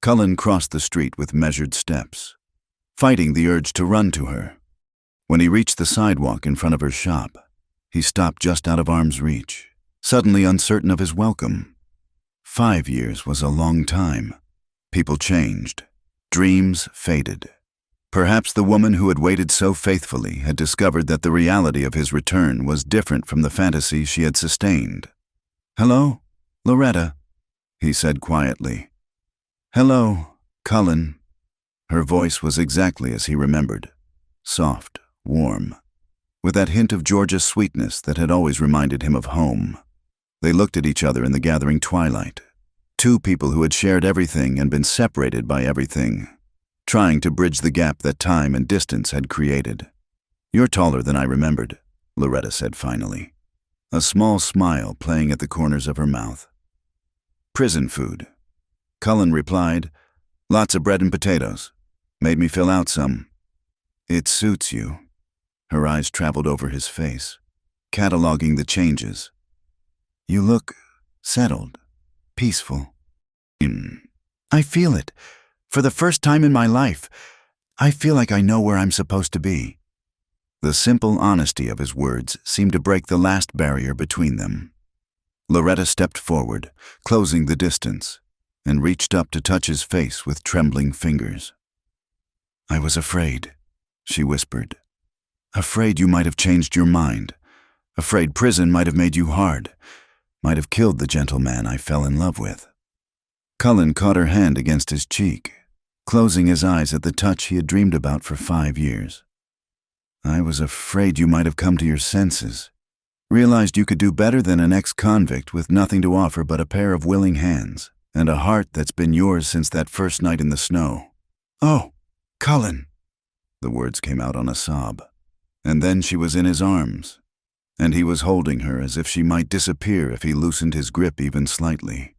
Cullen crossed the street with measured steps, fighting the urge to run to her. When he reached the sidewalk in front of her shop, he stopped just out of arm's reach, suddenly uncertain of his welcome. 5 years was a long time. People changed. Dreams faded. Perhaps the woman who had waited so faithfully had discovered that the reality of his return was different from the fantasy she had sustained. "Hello, Loretta," he said quietly. "Hello, Cullen." Her voice was exactly as he remembered, soft, warm, with that hint of Georgia sweetness that had always reminded him of home. They looked at each other in the gathering twilight, two people who had shared everything and been separated by everything, trying to bridge the gap that time and distance had created. "You're taller than I remembered," Loretta said finally, a small smile playing at the corners of her mouth. "Prison food." Cullen replied, "Lots of bread and potatoes. Made me fill out some." "It suits you." Her eyes traveled over his face, cataloging the changes. "You look settled, peaceful." "I feel it. For the first time in my life, I feel like I know where I'm supposed to be." The simple honesty of his words seemed to break the last barrier between them. Loretta stepped forward, closing the distance, and reached up to touch his face with trembling fingers. "I was afraid," she whispered. "Afraid you might have changed your mind. Afraid prison might have made you hard, might have killed the gentle man I fell in love with." Cullen caught her hand against his cheek, closing his eyes at the touch he had dreamed about for 5 years. "I was afraid you might have come to your senses, realized you could do better than an ex-convict with nothing to offer but a pair of willing hands and a heart that's been yours since that first night in the snow." "Oh, Cullen!" The words came out on a sob. And then she was in his arms, and he was holding her as if she might disappear if he loosened his grip even slightly.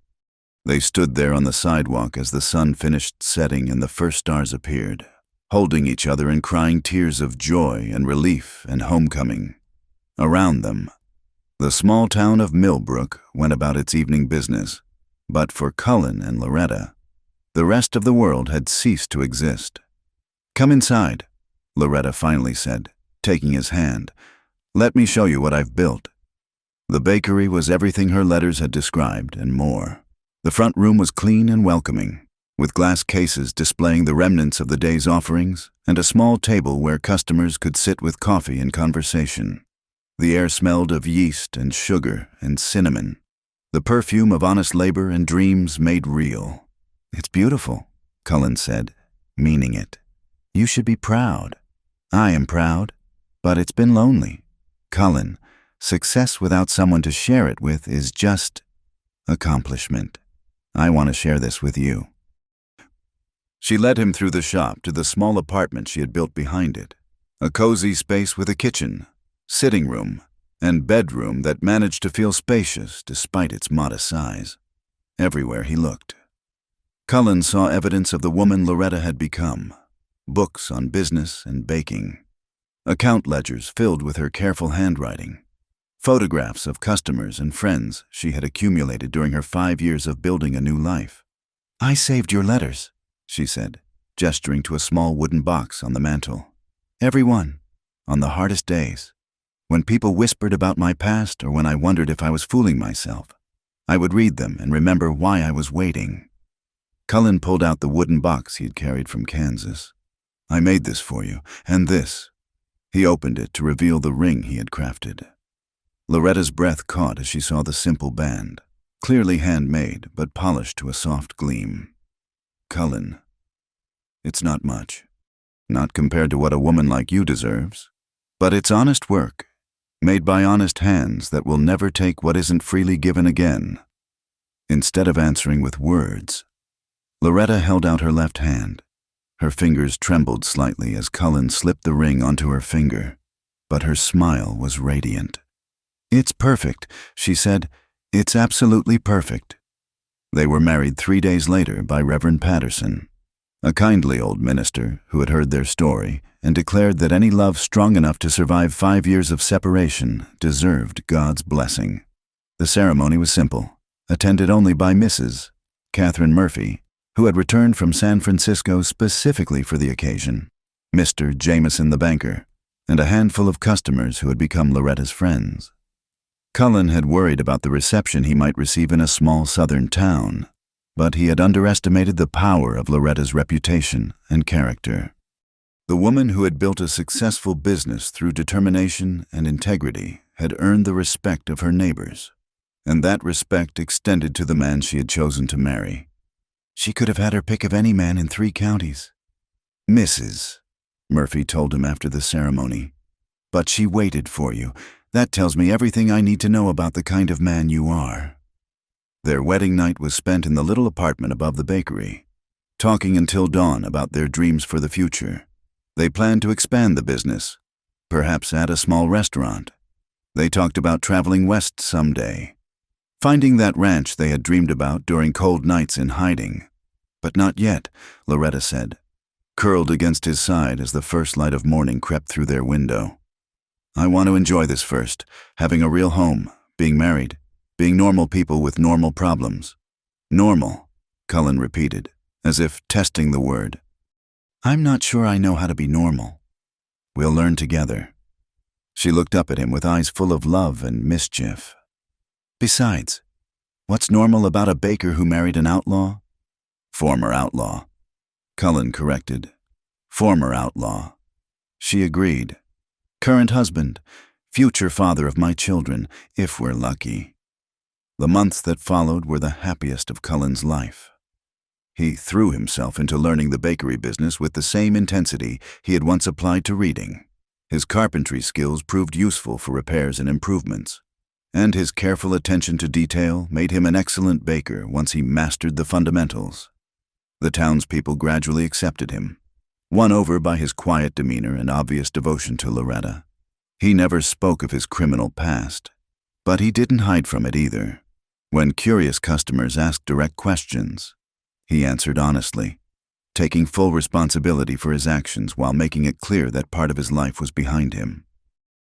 They stood there on the sidewalk as the sun finished setting and the first stars appeared, holding each other and crying tears of joy and relief and homecoming. Around them, the small town of Millbrook went about its evening business, but for Cullen and Loretta, the rest of the world had ceased to exist. "Come inside," Loretta finally said, taking his hand. "Let me show you what I've built." The bakery was everything her letters had described and more. The front room was clean and welcoming, with glass cases displaying the remnants of the day's offerings and a small table where customers could sit with coffee and conversation. The air smelled of yeast and sugar and cinnamon, the perfume of honest labor and dreams made real. "It's beautiful," Cullen said, meaning it. "You should be proud." "I am proud, but it's been lonely." "Cullen, success without someone to share it with is just accomplishment. I want to share this with you." She led him through the shop to the small apartment she had built behind it, a cozy space with a kitchen, sitting room, and bedroom that managed to feel spacious despite its modest size. Everywhere he looked, Cullen saw evidence of the woman Loretta had become: books on business and baking, account ledgers filled with her careful handwriting, photographs of customers and friends she had accumulated during her 5 years of building a new life. "I saved your letters," she said, gesturing to a small wooden box on the mantel. "Every one, on the hardest days, when people whispered about my past or when I wondered if I was fooling myself. I would read them and remember why I was waiting." Cullen pulled out the wooden box he had carried from Kansas. "I made this for you, and this." He opened it to reveal the ring he had crafted. Loretta's breath caught as she saw the simple band, clearly handmade but polished to a soft gleam. "Cullen, it's not much. Not compared to what a woman like you deserves. But it's honest work, made by honest hands that will never take what isn't freely given again. Instead of answering with words, Loretta held out her left hand. Her fingers trembled slightly as Cullen slipped the ring onto her finger, but her smile was radiant. "It's perfect," she said. "It's absolutely perfect." They were married 3 days later by Reverend Patterson, a kindly old minister who had heard their story and declared that any love strong enough to survive 5 years of separation deserved God's blessing. The ceremony was simple, attended only by Mrs. Catherine Murphy, who had returned from San Francisco specifically for the occasion, Mr. Jameson the banker, and a handful of customers who had become Loretta's friends. Cullen had worried about the reception he might receive in a small southern town, but he had underestimated the power of Loretta's reputation and character. The woman who had built a successful business through determination and integrity had earned the respect of her neighbors, and that respect extended to the man she had chosen to marry. She could have had her pick of any man in 3 counties. "Mrs." Murphy told him after the ceremony, "but she waited for you. That tells me everything I need to know about the kind of man you are." Their wedding night was spent in the little apartment above the bakery, talking until dawn about their dreams for the future. They planned to expand the business, perhaps add a small restaurant. They talked about traveling west someday, finding that ranch they had dreamed about during cold nights in hiding. "But not yet," Loretta said, curled against his side as the first light of morning crept through their window. "I want to enjoy this first, having a real home, being married, being normal people with normal problems." "Normal," Cullen repeated, as if testing the word. "I'm not sure I know how to be normal." "We'll learn together." She looked up at him with eyes full of love and mischief. "Besides, what's normal about a baker who married an outlaw?" "Former outlaw," Cullen corrected. "Former outlaw." She agreed. "Current husband, future father of my children, if we're lucky." The months that followed were the happiest of Cullen's life. He threw himself into learning the bakery business with the same intensity he had once applied to reading. His carpentry skills proved useful for repairs and improvements, and his careful attention to detail made him an excellent baker once he mastered the fundamentals. The townspeople gradually accepted him, won over by his quiet demeanor and obvious devotion to Loretta. He never spoke of his criminal past, but he didn't hide from it either. When curious customers asked direct questions, he answered honestly, taking full responsibility for his actions while making it clear that part of his life was behind him.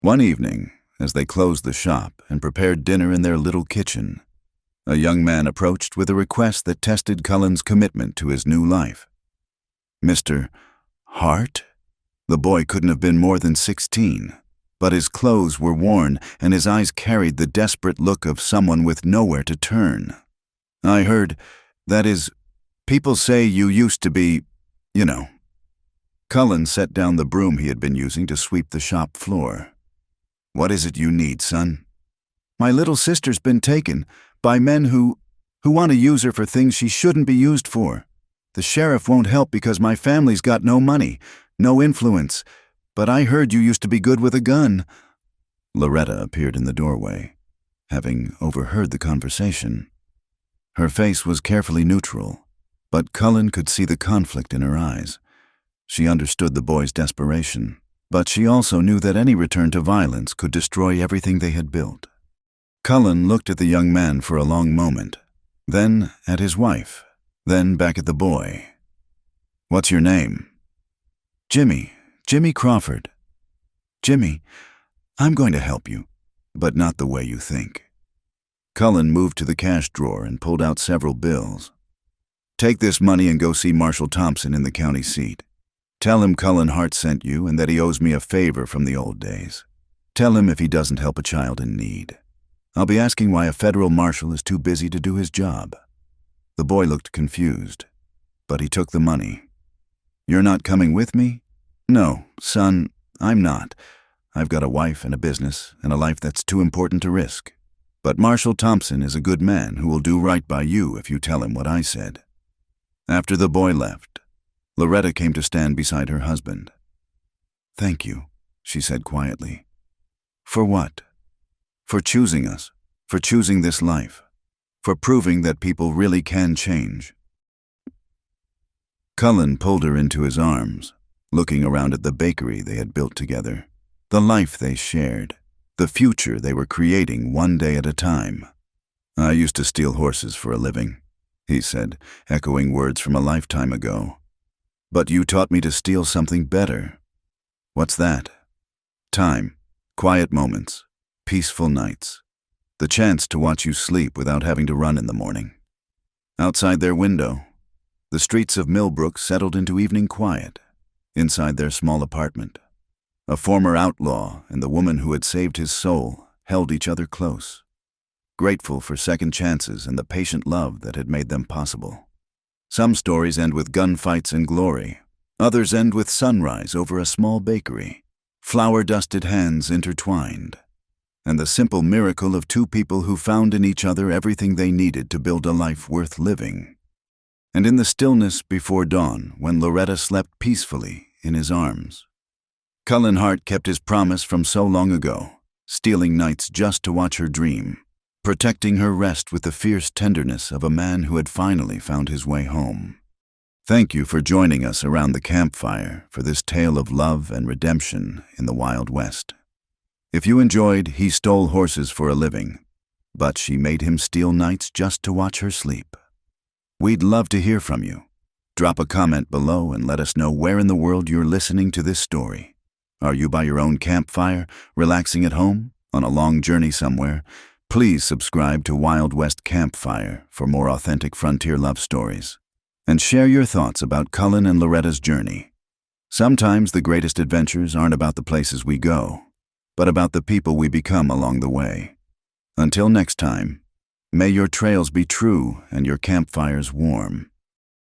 One evening, as they closed the shop and prepared dinner in their little kitchen, a young man approached with a request that tested Cullen's commitment to his new life. "Mr. Hart?" The boy couldn't have been more than 16, but his clothes were worn and his eyes carried the desperate look of someone with nowhere to turn. "I heard, that is, people say you used to be, you know." Cullen set down the broom he had been using to sweep the shop floor. "What is it you need, son?" "My little sister's been taken by men who want to use her for things she shouldn't be used for. The sheriff won't help because my family's got no money, no influence, but I heard you used to be good with a gun." Loretta appeared in the doorway, having overheard the conversation. Her face was carefully neutral, but Cullen could see the conflict in her eyes. She understood the boy's desperation, but she also knew that any return to violence could destroy everything they had built. Cullen looked at the young man for a long moment, then at his wife, then back at the boy. "What's your name?" Jimmy Crawford." "Jimmy, I'm going to help you, but not the way you think." Cullen moved to the cash drawer and pulled out several bills. "Take this money and go see Marshal Thompson in the county seat. Tell him Cullen Hart sent you and that he owes me a favor from the old days. Tell him if he doesn't help a child in need. I'll be asking why a federal marshal is too busy to do his job." The boy looked confused, but he took the money. "You're not coming with me?" "No, son, I'm not. I've got a wife and a business and a life that's too important to risk. But Marshal Thompson is a good man who will do right by you if you tell him what I said." After the boy left, Loretta came to stand beside her husband. "Thank you," she said quietly. For what? For choosing us, for choosing this life, for proving that people really can change. Cullen pulled her into his arms, looking around at the bakery they had built together, the life they shared, the future they were creating one day at a time. "I used to steal horses for a living," he said, echoing words from a lifetime ago. "But you taught me to steal something better." "What's that?" "Time, quiet moments, peaceful nights, the chance to watch you sleep without having to run in the morning." Outside their window, the streets of Millbrook settled into evening quiet. Inside their small apartment, a former outlaw and the woman who had saved his soul held each other close, grateful for second chances and the patient love that had made them possible. Some stories end with gunfights and glory. Others end with sunrise over a small bakery, flour-dusted hands intertwined, and the simple miracle of two people who found in each other everything they needed to build a life worth living. And in the stillness before dawn, when Loretta slept peacefully in his arms, Cullen Hart kept his promise from so long ago, stealing nights just to watch her dream, protecting her rest with the fierce tenderness of a man who had finally found his way home. Thank you for joining us around the campfire for this tale of love and redemption in the Wild West. If you enjoyed He Stole Horses for a Living, but She Made Him Steal Nights Just to Watch Her Sleep, we'd love to hear from you. Drop a comment below and let us know where in the world you're listening to this story. Are you by your own campfire, relaxing at home, on a long journey somewhere? Please subscribe to Wild West Campfire for more authentic frontier love stories. And share your thoughts about Cullen and Loretta's journey. Sometimes the greatest adventures aren't about the places we go, but about the people we become along the way. Until next time, may your trails be true and your campfires warm.